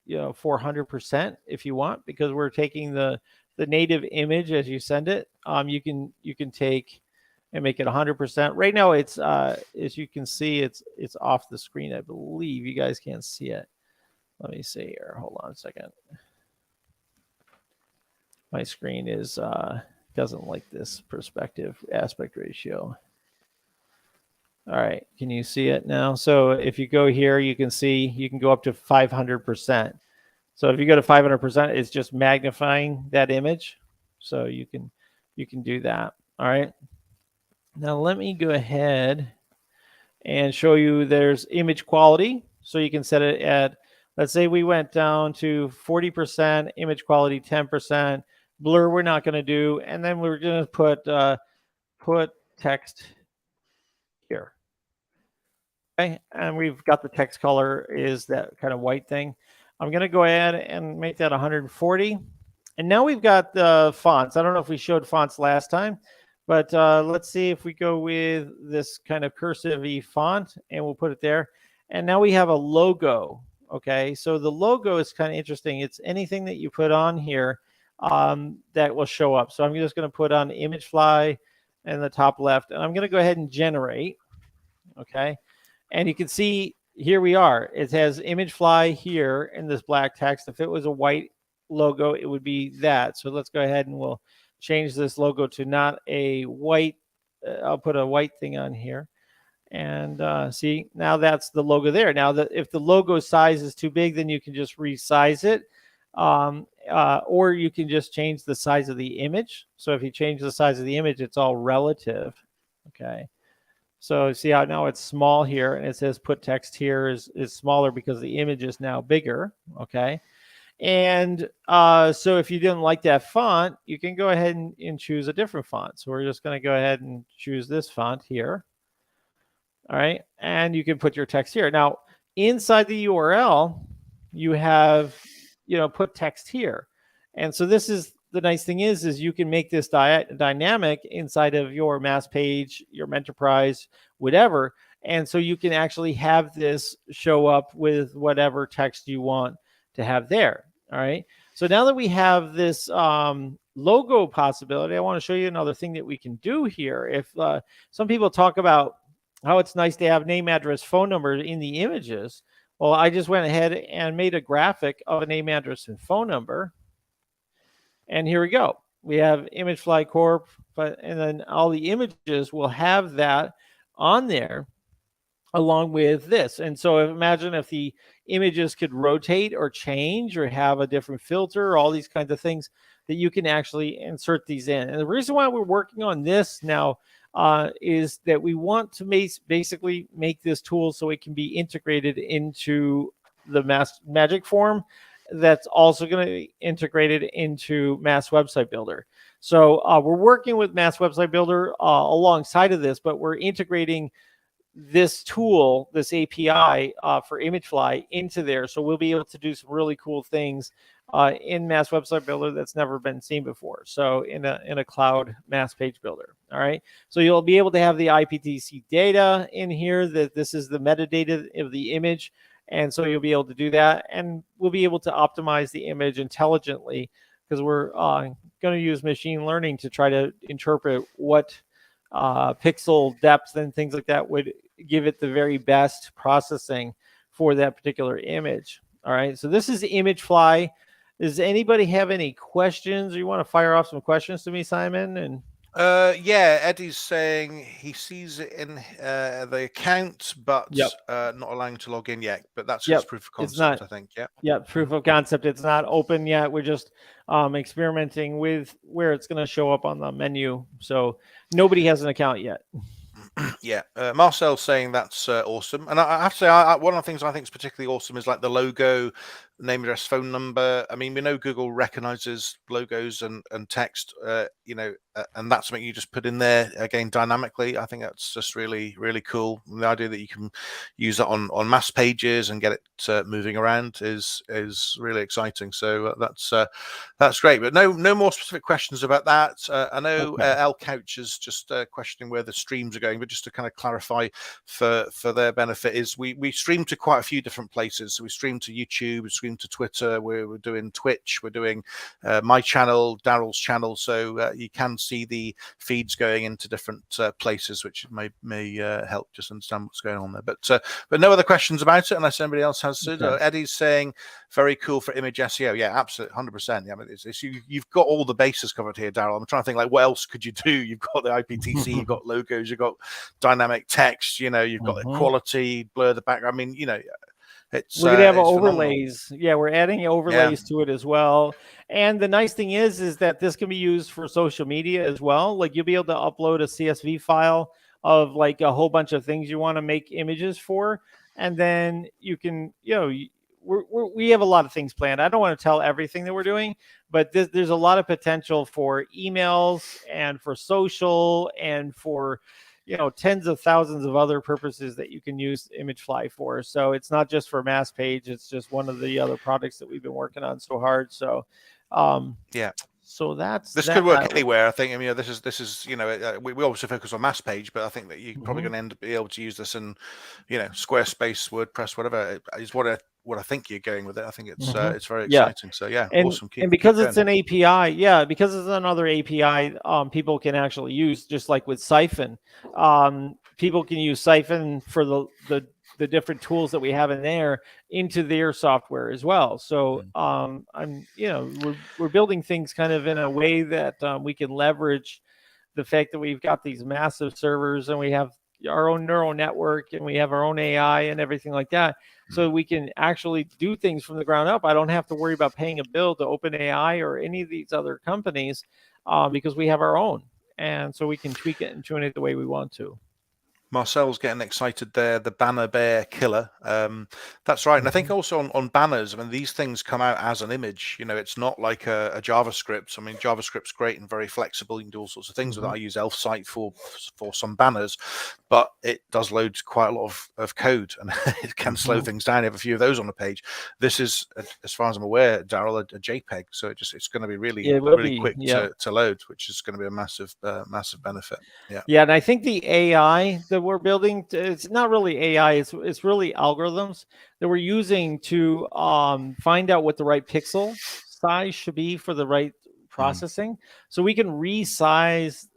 400% if you want, because we're taking the native image as you send it. You can take and make it 100%. Right now, it's as you can see, it's off the screen. I believe you guys can't see it. Let me see here. Hold on a second. My screen is doesn't like this perspective aspect ratio. All right, can you see it now? So if you go here, you can see you can go up to 500%. So if you go to 500%, it's just magnifying that image. So you can do that. All right. Now let me go ahead and show you there's image quality. So you can set it at, let's say we went down to 40%, image quality 10%, blur we're not going to do, and then we're going to put text here. Okay, and we've got the text color is that kind of white thing. I'm going to go ahead and make that 140. And now we've got the fonts. I don't know if we showed fonts last time, but let's see if we go with this kind of cursive-y font, and we'll put it there. And now we have a logo. Okay, so the logo is kind of interesting. It's anything that you put on here that will show up. So I'm just going to put on ImagFly in the top left, and I'm going to go ahead and generate. Okay, and you can see here we are. It has ImagFly here in this black text. If it was a white logo, it would be that. So let's go ahead and we'll change this logo to not a white. I'll put a white thing on here. And see, now that's the logo there. Now, if the logo size is too big, then you can just resize it. Or you can just change the size of the image. So if you change the size of the image, it's all relative. Okay. So see how now it's small here, and it says put text here is smaller because the image is now bigger. Okay. And so if you didn't like that font, you can go ahead and choose a different font. So we're just going to go ahead and choose this font here. All right. And you can put your text here. Now, inside the URL, you have, put text here. And so this is the nice thing is you can make this dynamic inside of your mass page, your enterprise, whatever. And so you can actually have this show up with whatever text you want to have there. All right. So now that we have this logo possibility, I want to show you another thing that we can do here. If some people talk about how it's nice to have name, address, phone number in the images. Well, I just went ahead and made a graphic of a name, address, and phone number. And here we go. We have ImagFly Corp, and then all the images will have that on there along with this. And so imagine if the images could rotate or change or have a different filter, all these kinds of things that you can actually insert these in. And the reason why we're working on this now, is that we want to basically make this tool so it can be integrated into the Magic Form. That's also going to be integrated into Mass Website Builder. So we're working with Mass Website Builder alongside of this, but we're integrating this tool, this API for ImagFly into there. So we'll be able to do some really cool things in Mass Website Builder that's never been seen before. So in a cloud Mass Page Builder. All right. So you'll be able to have the IPTC data in here, that this is the metadata of the image. And so you'll be able to do that. And we'll be able to optimize the image intelligently, because we're going to use machine learning to try to interpret what pixel depth and things like that would give it the very best processing for that particular image. All right. So this is ImagFly. Does anybody have any questions, or you want to fire off some questions to me, Simon? And yeah, Eddie's saying he sees it in the account, but not allowing to log in yet. But that's just proof of concept, I think. Yeah, proof of concept. It's not open yet. We're just experimenting with where it's going to show up on the menu. So nobody has an account yet. Yeah, Marcel's saying that's awesome, and I have to say, one of the things I think is particularly awesome is like the logo, name, address, phone number. I mean, we know Google recognizes logos and text, and that's something you just put in there again dynamically. I think that's just really, really cool. And the idea that you can use that on mass pages and get it moving around is really exciting. So that's great. But no more specific questions about that. I know L Couch is just questioning where the streams are going, but just to kind of clarify for their benefit, is we stream to quite a few different places. So we stream to YouTube, we stream to Twitter, we're doing Twitch, we're doing my channel, Daryl's channel. So you can see the feeds going into different places, which may help just understand what's going on there. But no other questions about it unless anybody else has. Eddie's saying very cool for image SEO. Yeah, absolutely, 100%. Yeah, I mean, you've got all the bases covered here, Daryl. I'm trying to think, like, what else could you do? You've got the IPTC, you've got logos, you've got dynamic text, you've got the quality, blur the background. I mean, we're gonna have overlays. Phenomenal. Yeah, we're adding overlays to it as well. And the nice thing is that this can be used for social media as well. Like, you'll be able to upload a CSV file of like a whole bunch of things you want to make images for, and then you can, we have a lot of things planned. I don't want to tell everything that we're doing, but there's a lot of potential for emails and for social and for tens of thousands of other purposes that you can use ImagFly for. So it's not just for Mass Page. It's just one of the other products that we've been working on so hard. So, so this could work anywhere. I think. I mean, this is we obviously focus on Mass Page, but I think that you're probably going to end up being able to use this in, Squarespace, WordPress, whatever is what I think you're going with it. I think it's very exciting. So awesome. And because it's an API, because it's another API, people can actually use, just like with Siphon. People can use Siphon for the different tools that we have in there into their software as well. So we're building things kind of in a way that we can leverage the fact that we've got these massive servers and we have our own neural network and we have our own AI and everything like that. So we can actually do things from the ground up. I don't have to worry about paying a bill to OpenAI or any of these other companies because we have our own. And so we can tweak it and tune it the way we want to. Marcel's getting excited there. The banner bear killer. That's right. And I think also on banners, I mean, these things come out as an image. It's not like a JavaScript. I mean, JavaScript's great and very flexible. You can do all sorts of things with it. I use ElfSite for some banners, but it does load quite a lot of code and it can slow things down. You have a few of those on the page. This is, as far as I'm aware, Daryl, a JPEG. So it's going to be really quick to load, which is going to be a massive benefit. Yeah. And I think the AI that we're building, it's not really AI, it's really algorithms that we're using to find out what the right pixel size should be for the right processing. So we can resize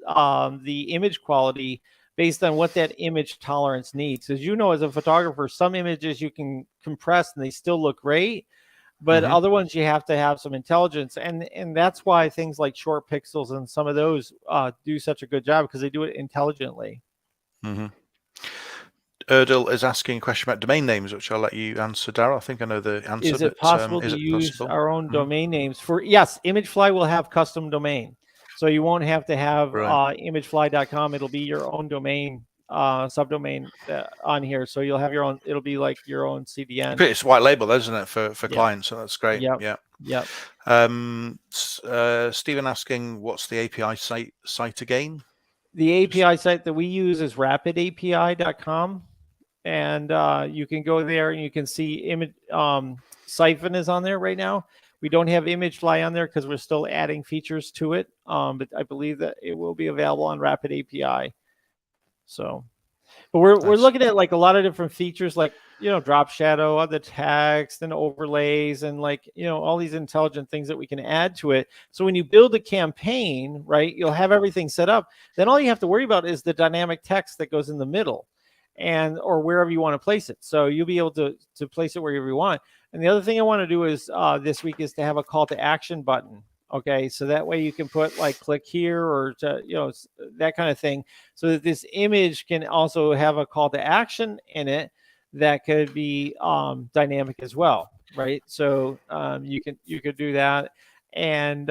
the image quality based on what that image tolerance needs. As as a photographer, some images you can compress and they still look great, but other ones you have to have some intelligence, and that's why things like short pixels and some of those do such a good job, because they do it intelligently. Erdl is asking a question about domain names, which I'll let you answer, Daryl. I think I know the answer. Is it possible to use our own domain names for? Yes, ImagFly will have custom domain. So you won't have to have imagefly.com. It'll be your own domain, subdomain on here. So you'll have your own, it'll be like your own CDN. It's white label, isn't it, for clients? So that's great. Yep. Yeah. Yep. Stephen asking, what's the API site again? The API site that we use is rapidapi.com. And you can go there and you can see image Siphon is on there right now. We don't have ImagFly on there because we're still adding features to it, but I believe that it will be available on Rapid API. So, but we're looking at like a lot of different features, like drop shadow on the text and overlays, and like all these intelligent things that we can add to it. So when you build a campaign, right, you'll have everything set up. Then all you have to worry about is the dynamic text that goes in the middle, or wherever you want to place it. So you'll be able to place it wherever you want. And the other thing I want to do is this week is to have a call to action button. Okay, so that way you can put like click here or that kind of thing, so that this image can also have a call to action in it that could be dynamic as well, right? So you could do that, and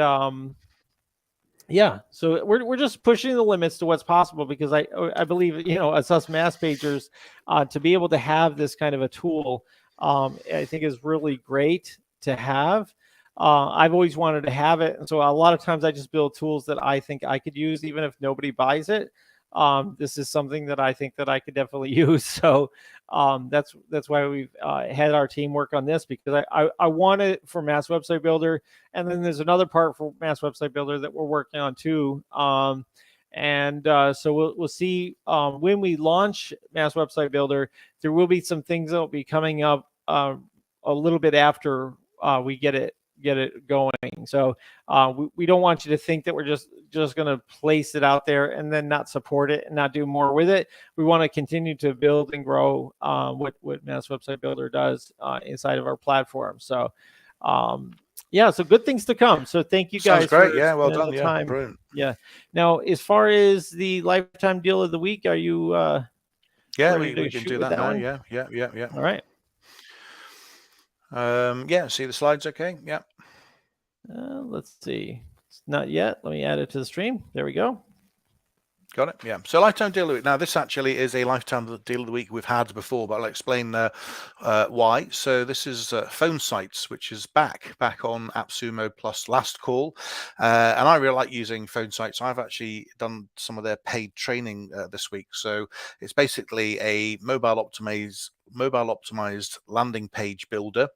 yeah, so we're just pushing the limits to what's possible, because I believe as us mass pagers, to be able to have this kind of a tool, I think is really great to have. I've always wanted to have it, and so a lot of times I just build tools that I think I could use, even if nobody buys it. This is something that I think that I could definitely use. So that's why we've had our team work on this, because I want it for Mass Website Builder, and then there's another part for Mass Website Builder that we're working on too. So we'll see when we launch Mass Website Builder. There will be some things that will be coming up a little bit after we get it going. So we don't want you to think that we're just going to place it out there and then not support it and not do more with it. We want to continue to build and grow what Mass Website Builder does inside of our platform. So yeah, so good things to come. So thank you guys. Sounds great. Yeah, well done. Yeah, time. Brilliant. Yeah. Now, as far as the lifetime deal of the week, are you yeah, we can do that now. One? Yeah. All right. Yeah, see the slides okay? Yeah. Let's see. It's not yet. Let me add it to the stream. There we go. Got it. Yeah. So lifetime deal of the week. Now, this actually is a lifetime deal of the week we've had before, but I'll explain why. So this is Phone Sites, which is back on AppSumo plus Last Call, and I really like using Phone Sites. I've actually done some of their paid training this week. So it's basically a mobile optimized landing page builder,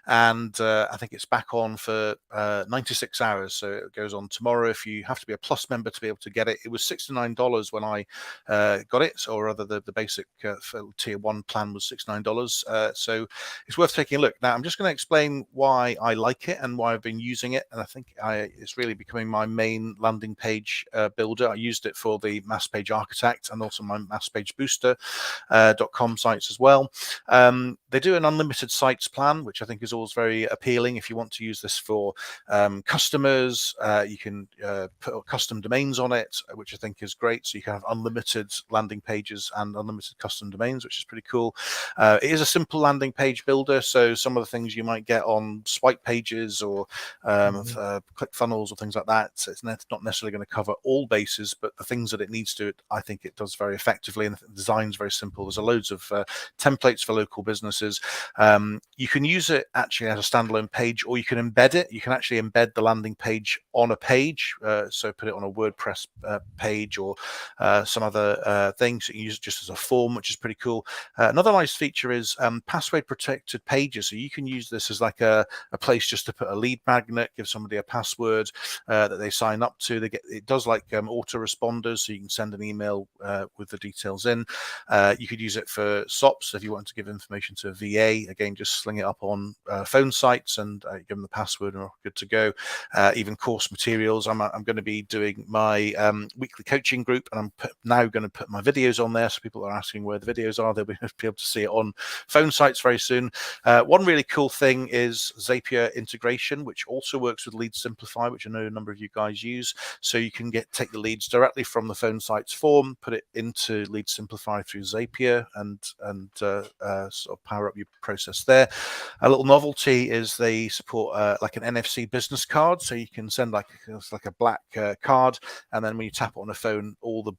and I think it's back on for 96 hours. So it goes on tomorrow. If you have to be a Plus member to be able to get it, it was $69 when I got it, or rather the basic tier 1 plan was $69. So it's worth taking a look. Now I'm just going to explain why I like it and why I've been using it, and I think it's really becoming my main landing page builder. I used it for the Mass Page Architect and also my Mass Page Booster.com sites as well. They do an unlimited sites plan, which I think is always very appealing. If you want to use this for customers, you can put custom domains on it, which I think is great. So you can have unlimited landing pages and unlimited custom domains, which is pretty cool. It is a simple landing page builder, so some of the things you might get on swipe pages or click funnels or things like that, so it's not necessarily going to cover all bases, but the things that it needs to, I think it does very effectively, and the design's very simple. There's loads of templates for local businesses. You can use it actually as a standalone page, or you can embed it. You can actually embed the landing page on a page, so put it on a WordPress page or some other things. You can use it just as a form, which is pretty cool. Another nice feature is password protected pages. So you can use this as like a place just to put a lead magnet, give somebody a password that they sign up to. It does like autoresponders, so you can send an email with the details in. You could use it for SOPs if you want to give information to a VA. Again, just sling it up on Phone Sites and give them the password and we're good to go. Even course materials. I'm going to be doing my weekly coaching group, and I'm now going to put my videos on there, so people are asking where the videos are. They'll be able to see it on Phone Sites very soon. One really cool thing is Zapier Integration, which also works with Lead Simplify, which I know a number of you guys use. So you can take the leads directly from the Phone Sites form, put it into Lead Simplify through Zapier, and sort of power up your process there. A little novelty is they support like an NFC business card, so you can send like a black card, and then when you tap it on a phone, all the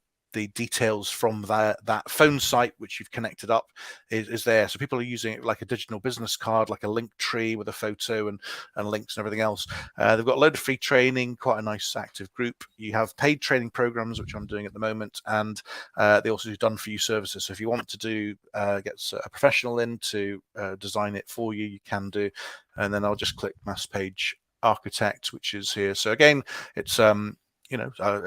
details from that phone site which you've connected up is there. So people are using it like a digital business card, like a link tree with a photo and links and everything else. They've got a load of free training, quite a nice active group. You have paid training programs, which I'm doing at the moment, and they also do done for you services. So if you want to do get a professional in to design it for you, you can do. And then I'll just click Mass Page Architect, which is here. So again, it's a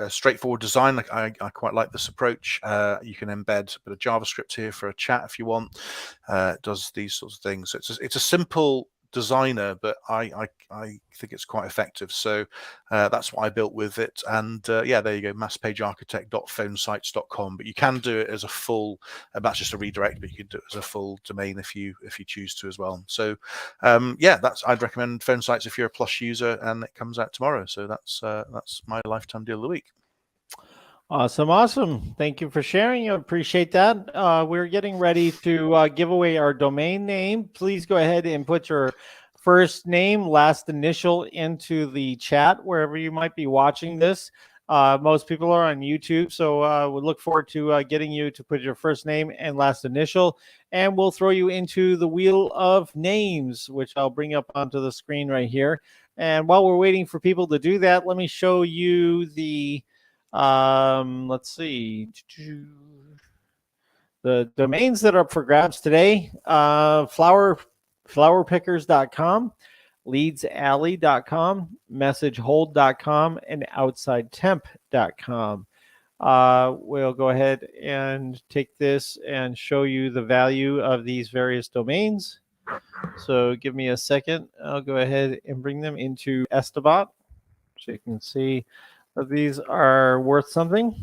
straightforward design. I quite like this approach. You can embed a bit of JavaScript here for a chat if you want. It does these sorts of things. So it's a simple designer, but I think it's quite effective. So that's what I built with it. And yeah, there you go, masspagearchitect.phonesites.com. But you can do it as a full, that's just a redirect, but you can do it as a full domain if you choose to as well. So yeah, I'd recommend Phone Sites if you're a Plus user, and it comes out tomorrow. So that's my lifetime deal of the week. Awesome. Thank you for sharing. I appreciate that. We're getting ready to give away our domain name. Please go ahead and put your first name, last initial into the chat wherever you might be watching this. Most people are on YouTube, so we look forward to getting you to put your first name and last initial, and we'll throw you into the wheel of names, which I'll bring up onto the screen right here. And while we're waiting for people to do that, let me show you the let's see, the domains that are up for grabs today. Flowerpickers.com, leadsalley.com, messagehold.com, and outsidetemp.com. We'll go ahead and take this and show you the value of these various domains. So give me a second. I'll go ahead and bring them into Estabot so you can see these are worth something.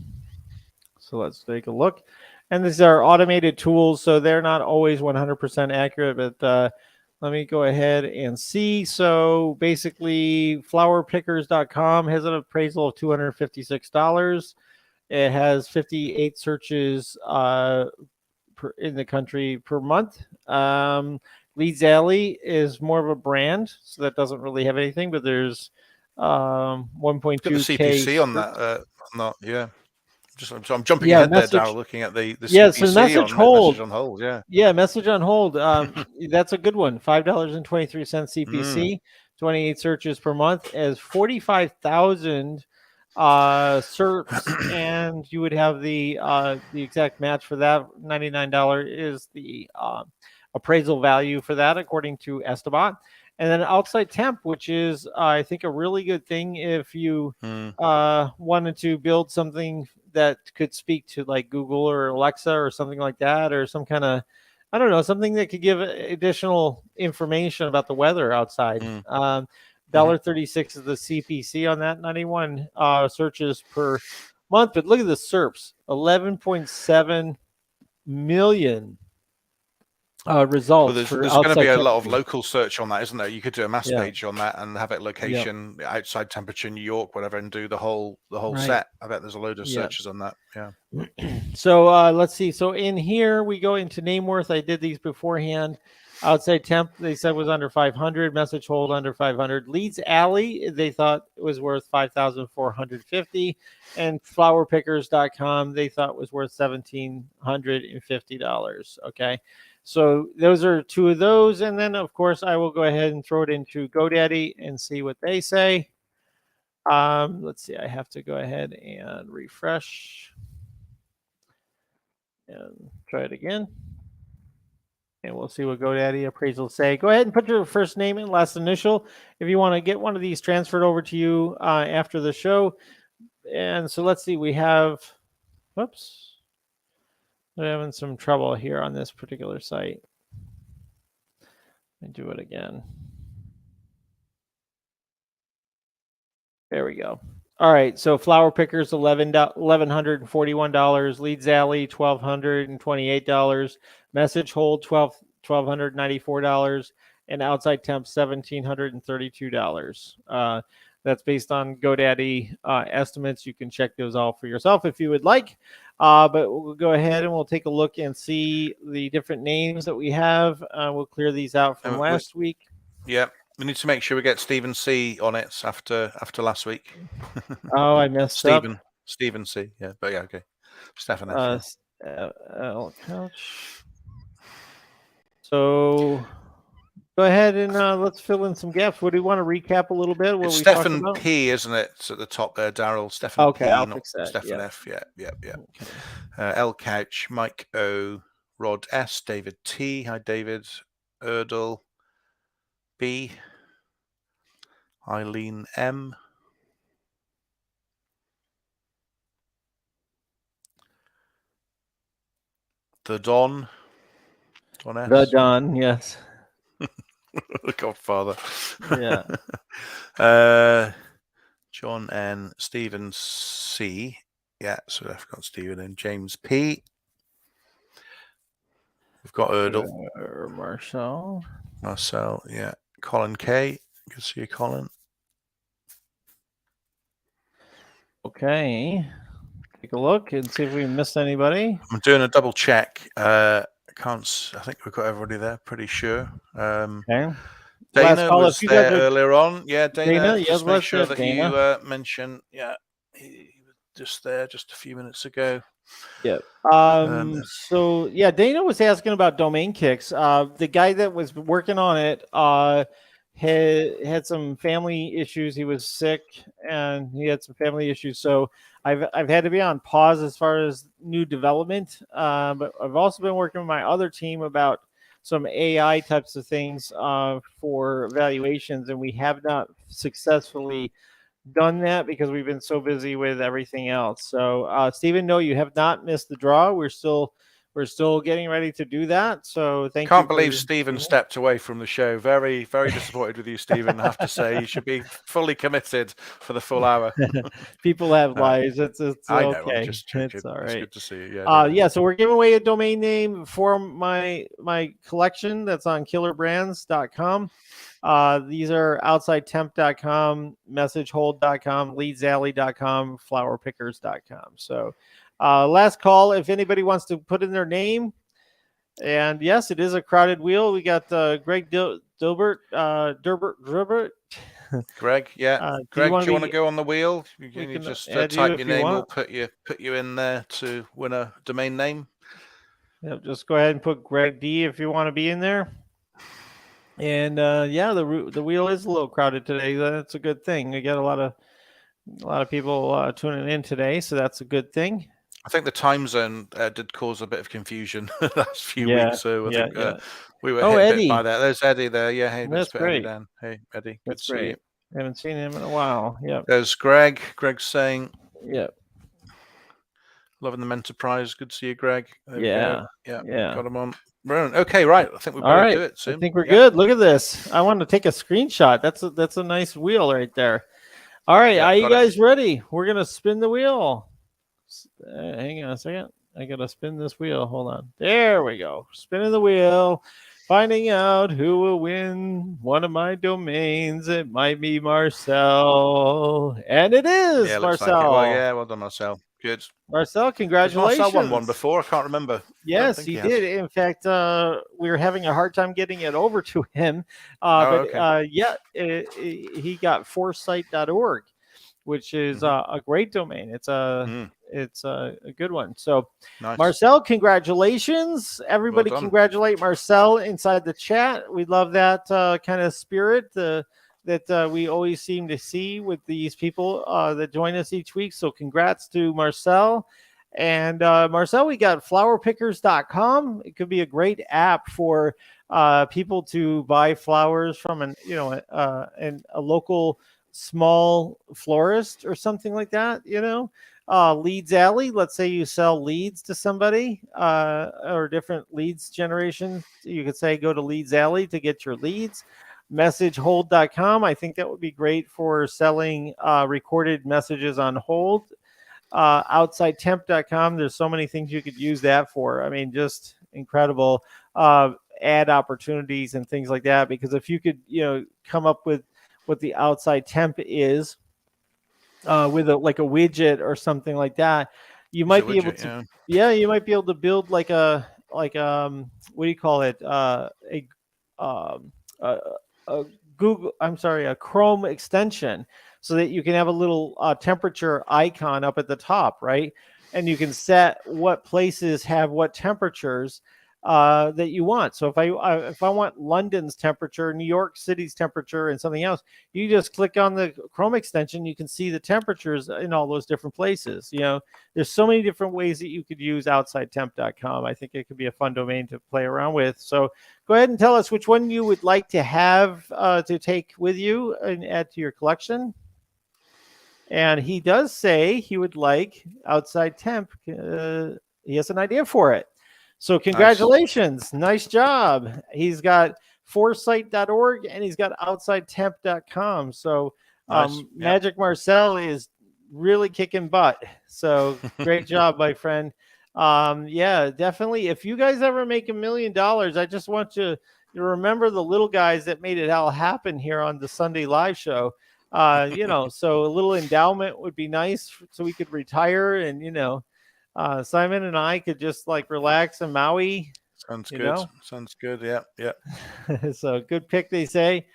So let's take a look. And these are automated tools, so they're not always 100% accurate, but let me go ahead and see. So basically, flowerpickers.com has an appraisal of $256. It has 58 searches in the country per month. Leads Alley is more of a brand, so that doesn't really have anything, but there's 1.2K CPC on that. Yeah. I'm jumping ahead there, Daryl, looking at the CPC so message on hold. Yeah, message on hold. That's a good one. $5.23 CPC, 28 searches per month, as 45,000 SERPs, and you would have the exact match for that. $99 is the appraisal value for that, according to Estabot. And then Outside Temp, which is, I think, a really good thing if you wanted to build something that could speak to like Google or Alexa or something like that, or some kind of, I don't know, something that could give additional information about the weather outside. $1.36 is the CPC on that, 91 searches per month. But look at the SERPs, 11.7 million results. Well, there's going to be a lot of local search on that, isn't there? You could do a mass page on that and have it location, outside temperature, New York, whatever, and do the whole set. I bet there's a load of searches on that. Yeah. So let's see. So in here we go into name worth. I did these beforehand. Outside Temp, they said was under 500. Message Hold under 500. Leads Alley, they thought it was worth 5,450, and flowerpickers.com, they thought was worth $1,750. Okay. So those are two of those. And then, of course, I will go ahead and throw it into GoDaddy and see what they say. Let's see. I have to go ahead and refresh and try it again. And we'll see what GoDaddy appraisals say. Go ahead and put your first name and last initial if you want to get one of these transferred over to you after the show. And so let's see. We have, whoops. We're having some trouble here on this particular site. Let me do it again. There we go. All right, so Flower Pickers, $1,141. Leads Alley, $1,228. Message Hold, $1,294. And Outside Temp, $1,732. That's based on GoDaddy estimates. You can check those all for yourself if you would like. But we'll go ahead and we'll take a look and see the different names that we have. We'll clear these out from last week. Yeah, we need to make sure we get Stephen C on it after last week. Oh, I messed up. Stephen C. Yeah, but yeah, okay. Stefan F. Couch. So go ahead and let's fill in some gaps. What do you want to recap a little bit? What It's we Stefan talked about? P, isn't it? It's at the top there, Daryl. Stefan Okay, P, I'll not fix that. Stefan Yeah. F. Yeah. Okay. L Couch, Mike O, Rod S, David T. Hi, David. Erdl B, Eileen M. The Don. Don S. The Don, yes. The Godfather. Yeah. John N. Stephen C. Yeah, so I've got Stephen and James P. We've got Erdl. Marcel, yeah. Colin K. Good to see you, Colin. Okay. Take a look and see if we missed anybody. I'm doing a double check. I think we've got everybody there, pretty sure. Okay. Dana was there earlier on. Yeah, Dana, just make sure that Dana. you mention, he was just there just a few minutes ago. Yeah. So yeah, Dana was asking about domain kicks. The guy that was working on it had some family issues. He was sick and he had some family issues. So I've had to be on pause as far as new development. But I've also been working with my other team about some AI types of things for evaluations, and we have not successfully done that because we've been so busy with everything else. So Stephen, no, you have not missed the draw. We're still getting ready to do that. So thank you. Can't believe Stephen stepped away from the show. Very, very disappointed with you, Stephen. I have to say, you should be fully committed for the full hour. People have lives. It's I know, okay. I'm just joking. It's all right. It's good to see you. Yeah. So we're giving away a domain name for my collection that's on killerbrands.com. These are outsidetemp.com, messagehold.com, leadsalley.com, flowerpickers.com. So last call if anybody wants to put in their name. And yes, it is a crowded wheel. We got Greg Dilbert, Durbert. Greg, yeah. Greg, do you want to go on the wheel? You can just type your name. We'll put you in there to win a domain name. Yep, just go ahead and put Greg D if you want to be in there. And yeah, the wheel is a little crowded today. That's a good thing. We got a lot of people tuning in today, so that's a good thing. I think the time zone did cause a bit of confusion the last few weeks. So I think we were hit a bit by that. There's Eddie there. Yeah, hey, let's put Eddie down. Hey, Eddie, good to see you. I haven't seen him in a while. Yeah. There's Greg. Greg's saying, yeah. Loving the enterprise. Good to see you, Greg. Yeah. Got him on. Okay, right. I think we better do it soon. I think we're good. Look at this. I want to take a screenshot. That's a nice wheel right there. All right, are you guys ready? We're gonna spin the wheel. Hang on a second. I gotta spin this wheel. Hold on. There we go. Spinning the wheel. Finding out who will win one of my domains. It might be Marcel, and it is Marcel. Well done, Marcel. Good. Marcel, congratulations. Marcel won one before. I can't remember. Yes, he did. In fact, we were having a hard time getting it over to him. He got foresight.org, which is a great domain. It's a good one. So, nice. Marcel, congratulations. Everybody congratulate Marcel inside the chat. We love that kind of spirit that we always seem to see with these people that join us each week. So congrats to Marcel. And Marcel, we got flowerpickers.com. It could be a great app for people to buy flowers from a local small florist or something like that, Leads Alley. Let's say you sell leads to somebody or different leads generation. You could say go to Leads Alley to get your leads. Messagehold.com. I think that would be great for selling recorded messages on hold. OutsideTemp.com. There's so many things you could use that for. I mean, just incredible ad opportunities and things like that. Because if you could, come up with what the outside temp is with a widget or something like that, you Is it might be able widget? to, Yeah. yeah, you might be able to build like what do you call it? Um, a, a Google, I'm sorry, a Chrome extension, so that you can have a little temperature icon up at the top, right? And you can set what places have what temperatures that you want. So if I want London's temperature, New York City's temperature, and something else, you just click on the Chrome extension. You can see the temperatures in all those different places. There's so many different ways that you could use OutsideTemp.com. I think it could be a fun domain to play around with. So go ahead and tell us which one you would like to have to take with you and add to your collection. And he does say he would like Outside Temp. He has an idea for it. So congratulations. Nice job. He's got foresight.org and he's got outsidetemp.com. So Magic Marcel is really kicking butt. So great job, my friend. Yeah, definitely. If you guys ever make $1 million, I just want you to remember the little guys that made it all happen here on the Sunday live show. So a little endowment would be nice so we could retire and, Simon and I could just like relax in Maui. Sounds good. Sounds good. Yeah. Yeah. So good pick, they say.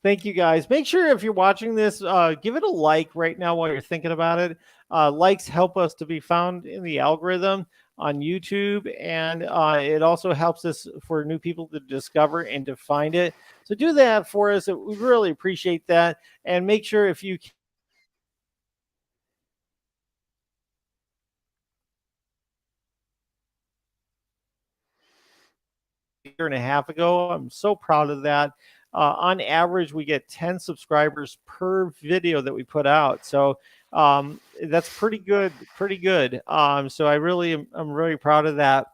Thank you, guys. Make sure if you're watching this, give it a like right now while you're thinking about it. Likes help us to be found in the algorithm on YouTube, and it also helps us for new people to discover and to find it. So do that for us. We really appreciate that. And make sure if you year and a half ago. I'm so proud of that. On average, we get 10 subscribers per video that we put out. So that's pretty good, pretty good. So I'm really proud of that.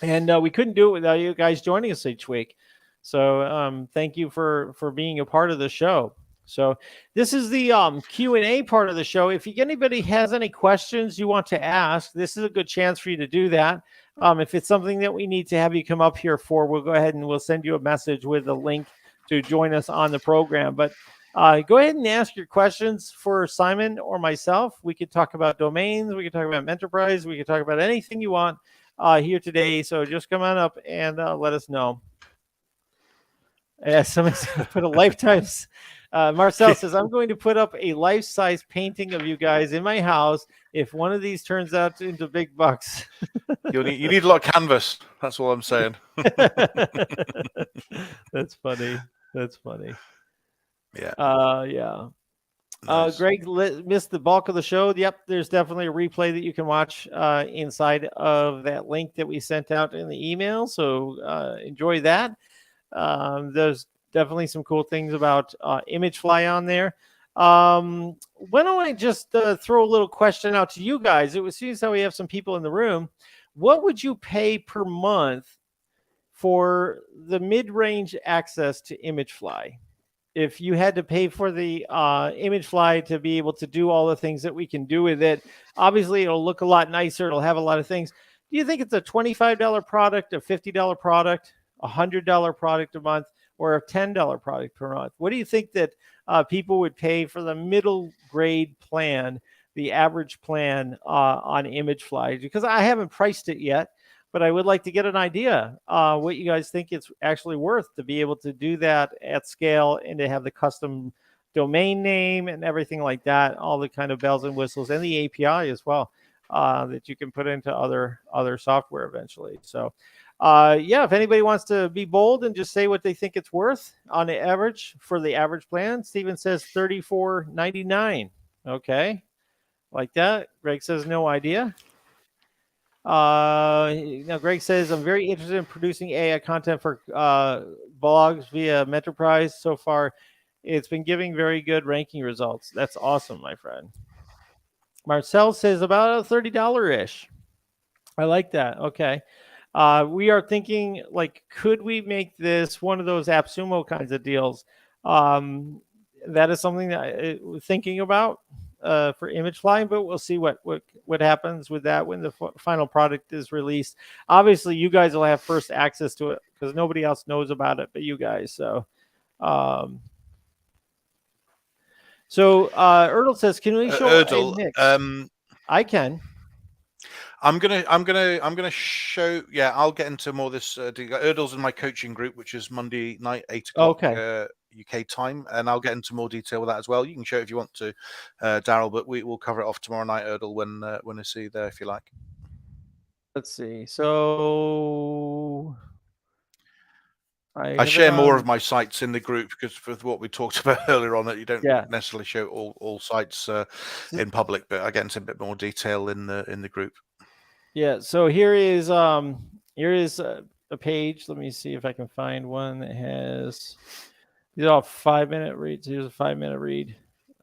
And we couldn't do it without you guys joining us each week. So thank you for being a part of the show. So this is the Q&A part of the show. If anybody has any questions you want to ask, this is a good chance for you to do that. If it's something that we need to have you come up here for, we'll go ahead and we'll send you a message with a link to join us on the program. But go ahead and ask your questions for Simon or myself. We could talk about domains. We could talk about enterprise. We could talk about anything you want here today. So just come on up and let us know. Somebody put a lifetime. Marcel says, I'm going to put up a life-size painting of you guys in my house if one of these turns out into big bucks. You need a lot of canvas. That's all I'm saying. That's funny. That's funny. Yeah. Yeah. Nice. Greg missed the bulk of the show. Yep, there's definitely a replay that you can watch inside of that link that we sent out in the email. So enjoy that. There's definitely some cool things about ImagFly on there. Why don't I just throw a little question out to you guys? It seems how we have some people in the room. What would you pay per month for the mid-range access to ImagFly? If you had to pay for the ImagFly to be able to do all the things that we can do with it, obviously it'll look a lot nicer. It'll have a lot of things. Do you think it's a $25 product, a $50 product, a $100 product a month, or a $10 product per month? What do you think that people would pay for the middle grade plan, the average plan on ImagFly? Because I haven't priced it yet, but I would like to get an idea what you guys think it's actually worth to be able to do that at scale and to have the custom domain name and everything like that, all the kind of bells and whistles, and the API as well that you can put into other software eventually. So yeah, if anybody wants to be bold and just say what they think it's worth on the average for the average plan, Steven says $34.99. Okay, like that. Greg says no idea. Now Greg says, I'm very interested in producing AI content for blogs via Menterprise. So far, it's been giving very good ranking results. That's awesome, my friend. Marcel says about a $30-ish. I like that. Okay. We are thinking, like, could we make this one of those AppSumo kinds of deals? That is something that we're thinking about for ImagFly, but we'll see what happens with that when the final product is released. Obviously, you guys will have first access to it because nobody else knows about it but you guys. So, Erdl says, can we show a mix? I can. I'm gonna show. Yeah, I'll get into more of this. Erdal's in my coaching group, which is Monday night, 8 o'clock UK time, and I'll get into more detail with that as well. You can show it if you want to, Daryl, but we will cover it off tomorrow night, Erdal, when I see you there, if you like. Let's see. So I share more of my sites in the group because with what we talked about earlier on, that you don't necessarily show all sites in public, but I get into a bit more detail in the group. Yeah. So here is a page. Let me see if I can find one that has these are all 5-minute reads. Here's a 5-minute read.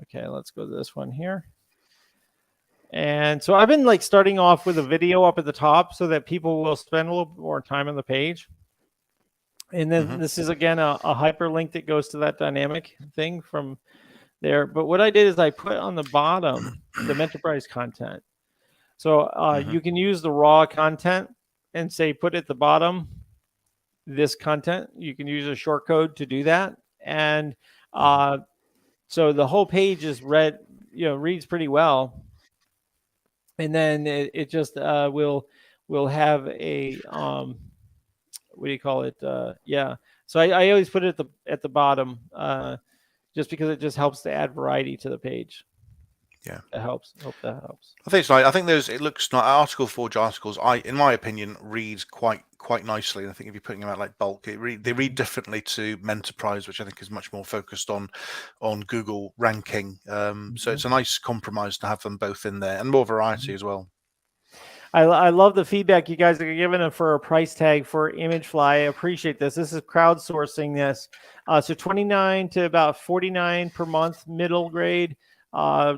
Okay, let's go to this one here. And so I've been like starting off with a video up at the top so that people will spend a little bit more time on the page. And then this is, again, a hyperlink that goes to that dynamic thing from there. But what I did is I put on the bottom the Mentorprise content. So you can use the raw content and say put at the bottom this content. You can use a short code to do that. And so the whole page is reads pretty well. And then it just will have a what do you call it? Yeah. So I always put it at the bottom just because it just helps to add variety to the page. Yeah, that helps. I hope that helps. I think it's nice. I think it looks nice. Article Forge articles, in my opinion, read quite nicely. And I think if you're putting them out like bulk, they read differently to Mentorprise, which I think is much more focused on Google ranking. So it's a nice compromise to have them both in there and more variety as well. I love the feedback you guys are giving for a price tag for ImagFly. I appreciate this. This is crowdsourcing this. So 29 to about 49 per month, middle grade.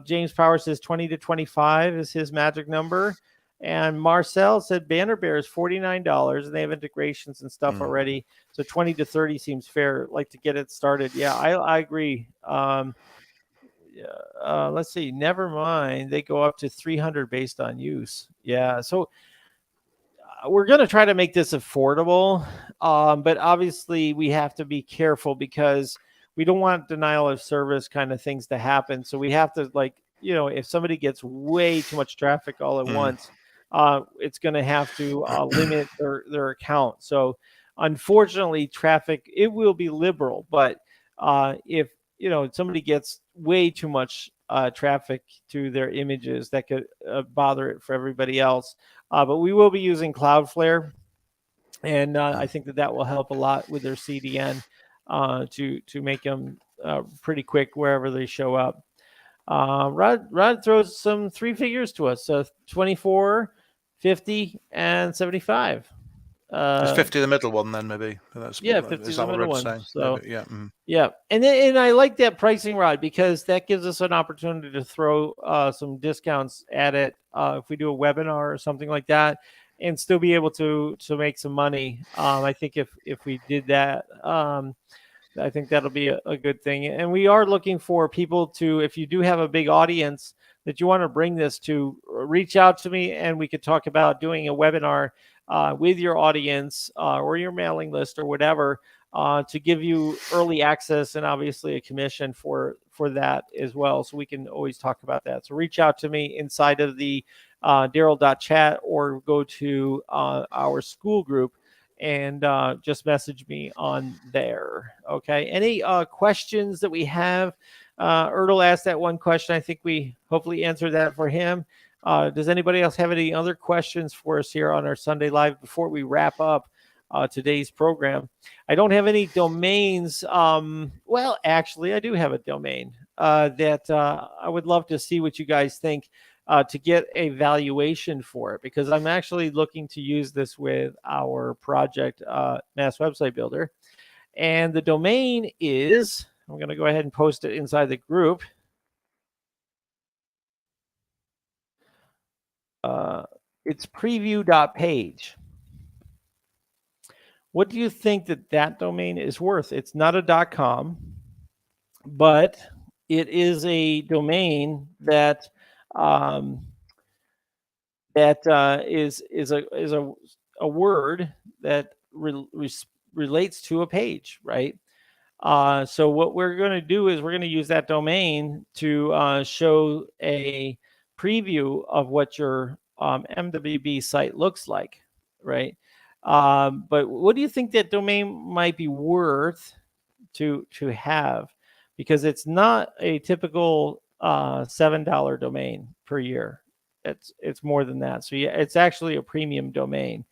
James Power says 20 to 25 is his magic number. And Marcel said Banner Bear is $49 and they have integrations and stuff already. So 20 to 30 seems fair, like to get it started. Yeah, I agree. Let's see. Never mind. They go up to 300 based on use. Yeah. So we're going to try to make this affordable. But obviously we have to be careful because we don't want denial of service kind of things to happen. So we have to, like, if somebody gets way too much traffic all at once, it's going to have to limit their account. So unfortunately, traffic, it will be liberal. But if somebody gets way too much traffic to their images, that could bother it for everybody else. But we will be using Cloudflare. And I think that will help a lot with their CDN. To make them pretty quick wherever they show up. Rod throws some 3 figures to us. So 24, 50, and 75. Is 50 the middle one then, maybe? 50 is the middle one. So maybe, yeah. Yeah. And I like that pricing, Rod, because that gives us an opportunity to throw some discounts at it if we do a webinar or something like that, and still be able to make some money. I think if we did that, I think that'll be a good thing. And we are looking for people to, if you do have a big audience that you want to bring this to, reach out to me and we could talk about doing a webinar with your audience or your mailing list or whatever to give you early access and obviously a commission for that as well. So we can always talk about that. So reach out to me inside of the Daryl.chat or go to our school group and just message me on there. Okay. Any questions that we have? Erdal asked that one question. I think we hopefully answered that for him. Does anybody else have any other questions for us here on our Sunday Live before we wrap up today's program? I don't have any domains. Well, actually, I do have a domain that I would love to see what you guys think to get a valuation for it, because I'm actually looking to use this with our project, Mass Website Builder. And the domain is, I'm going to go ahead and post it inside the group. It's preview.page. What do you think that domain is worth? It's not a .com, but it is a domain that is a word that relates to a page, right? So what we're going to do is we're going to use that domain to show a preview of what your MWB site looks like, right? But what do you think that domain might be worth to have? Because it's not a typical $7 domain per year. It's more than that. So yeah, it's actually a premium domain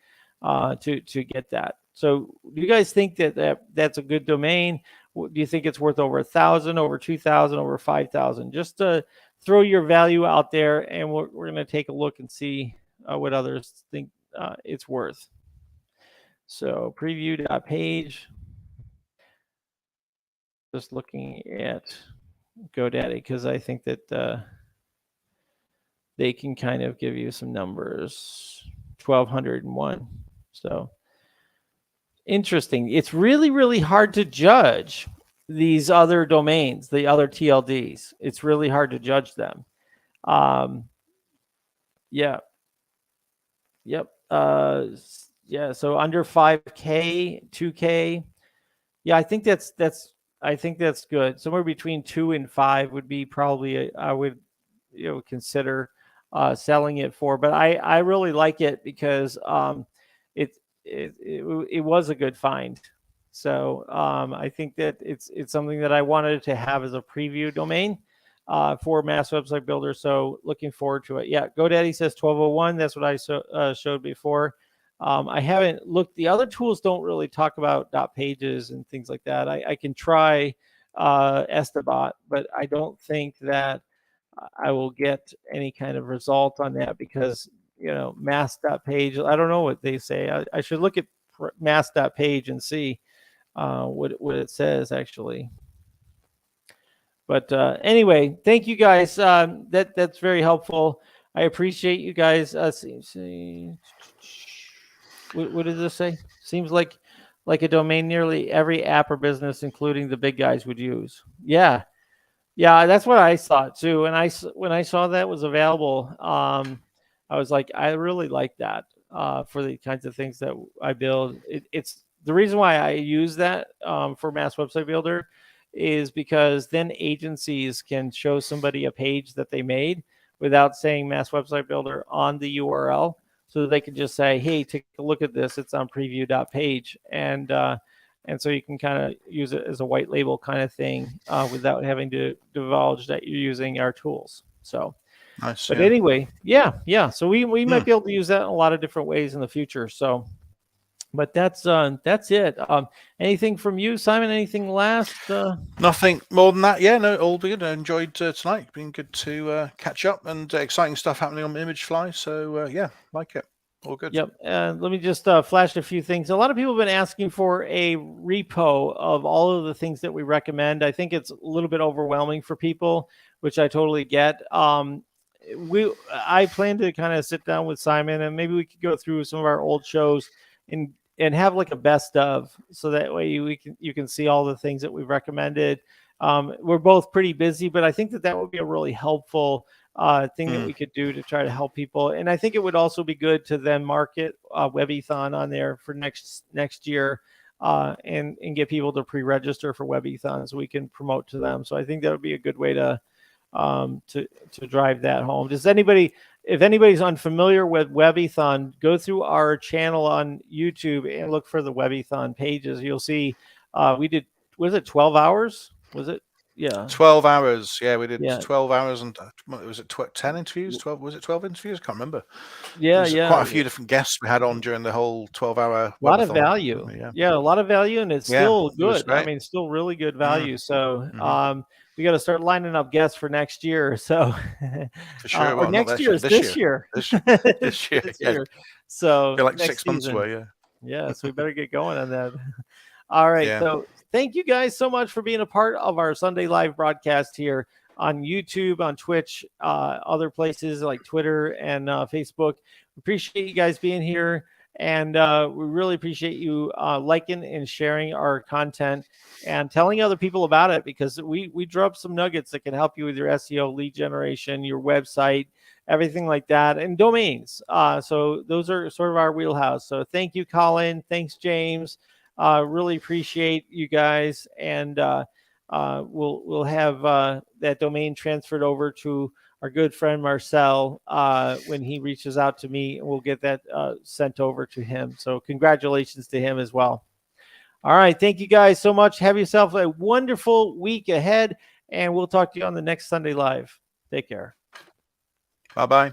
to get that. So do you guys think that's a good domain? Do you think it's worth over 1,000, over 2,000, over 5,000? Just to throw your value out there, and we're going to take a look and see what others think it's worth. So preview.page. Just looking at GoDaddy because I think that they can kind of give you some numbers. 1,201. So interesting. It's really, really hard to judge these other domains, the other TLDs. It's really hard to judge them. Yeah. Yep. Yeah. So under 5K, 2K. Yeah, I think that's good. Somewhere between 2 and 5 would be probably I would consider selling it for. But I really like it because it was a good find. So I think that it's something that I wanted to have as a preview domain for Mass Website Builder. So looking forward to it. Yeah, GoDaddy says 1201. That's what I showed before. I haven't looked. The other tools don't really talk about dot pages and things like that. I can try Estabot, but I don't think that I will get any kind of result on that because mass.page. I don't know what they say. I should look at mass.page and see what it says actually. But anyway, thank you guys. That's very helpful. I appreciate you guys. What does this say? Seems like a domain nearly every app or business, including the big guys, would use. Yeah, that's what I thought too. And when I saw that was available, I was like, I really like that for the kinds of things that I build. It's the reason why I use that for Mass Website Builder is because then agencies can show somebody a page that they made without saying Mass Website Builder on the URL. So they can just say, hey, take a look at this. It's on preview.page. And so you can kind of use it as a white label kind of thing without having to divulge that you're using our tools. So, nice. But anyway, yeah. So we might be able to use that in a lot of different ways in the future. So, but that's it. Anything from you, Simon? Anything last? Nothing more than that. Yeah, no, all good. I enjoyed tonight. Been good to catch up and exciting stuff happening on ImagFly. So yeah, like it. All good. Yep. Let me just flash a few things. A lot of people have been asking for a repo of all of the things that we recommend. I think it's a little bit overwhelming for people, which I totally get. I plan to kind of sit down with Simon and maybe we could go through some of our old shows and have like a best of, so that way you can see all the things that we've recommended. We're both pretty busy, but I think that would be a really helpful thing that we could do to try to help people. And I think it would also be good to then market Webethon on there for next year and get people to pre-register for Webethon so we can promote to them. So I think that would be a good way to drive that home. If anybody's unfamiliar with Webethon, go through our channel on YouTube and look for the Webethon pages. You'll see was it 12 hours? Was it? Yeah. 12 hours. Yeah, we did 12 hours and was it 10 interviews? 12? Was it 12 interviews? I can't remember. Yeah, quite a few different guests we had on during the whole 12-hour. A lot of value. Yeah, a lot of value, and it's still good. I mean, still really good value. So we got to start lining up guests for next year. So for sure. Or next year is this year. This year. So like 6 months away. Yeah. Yeah. So we better get going on that. All right. Yeah. So thank you guys so much for being a part of our Sunday live broadcast here on YouTube, on Twitch, other places like Twitter and Facebook. We appreciate you guys being here. And we really appreciate you liking and sharing our content and telling other people about it, because we drop some nuggets that can help you with your SEO, lead generation, your website, everything like that, and domains. So those are sort of our wheelhouse. So thank you, Colin. Thanks, James. Really appreciate you guys. And we'll have that domain transferred over to our good friend Marcel when he reaches out to me, and we'll get that sent over to him. So congratulations to him as well. All right. Thank you guys so much. Have yourself a wonderful week ahead, and we'll talk to you on the next Sunday Live. Take care. Bye-bye.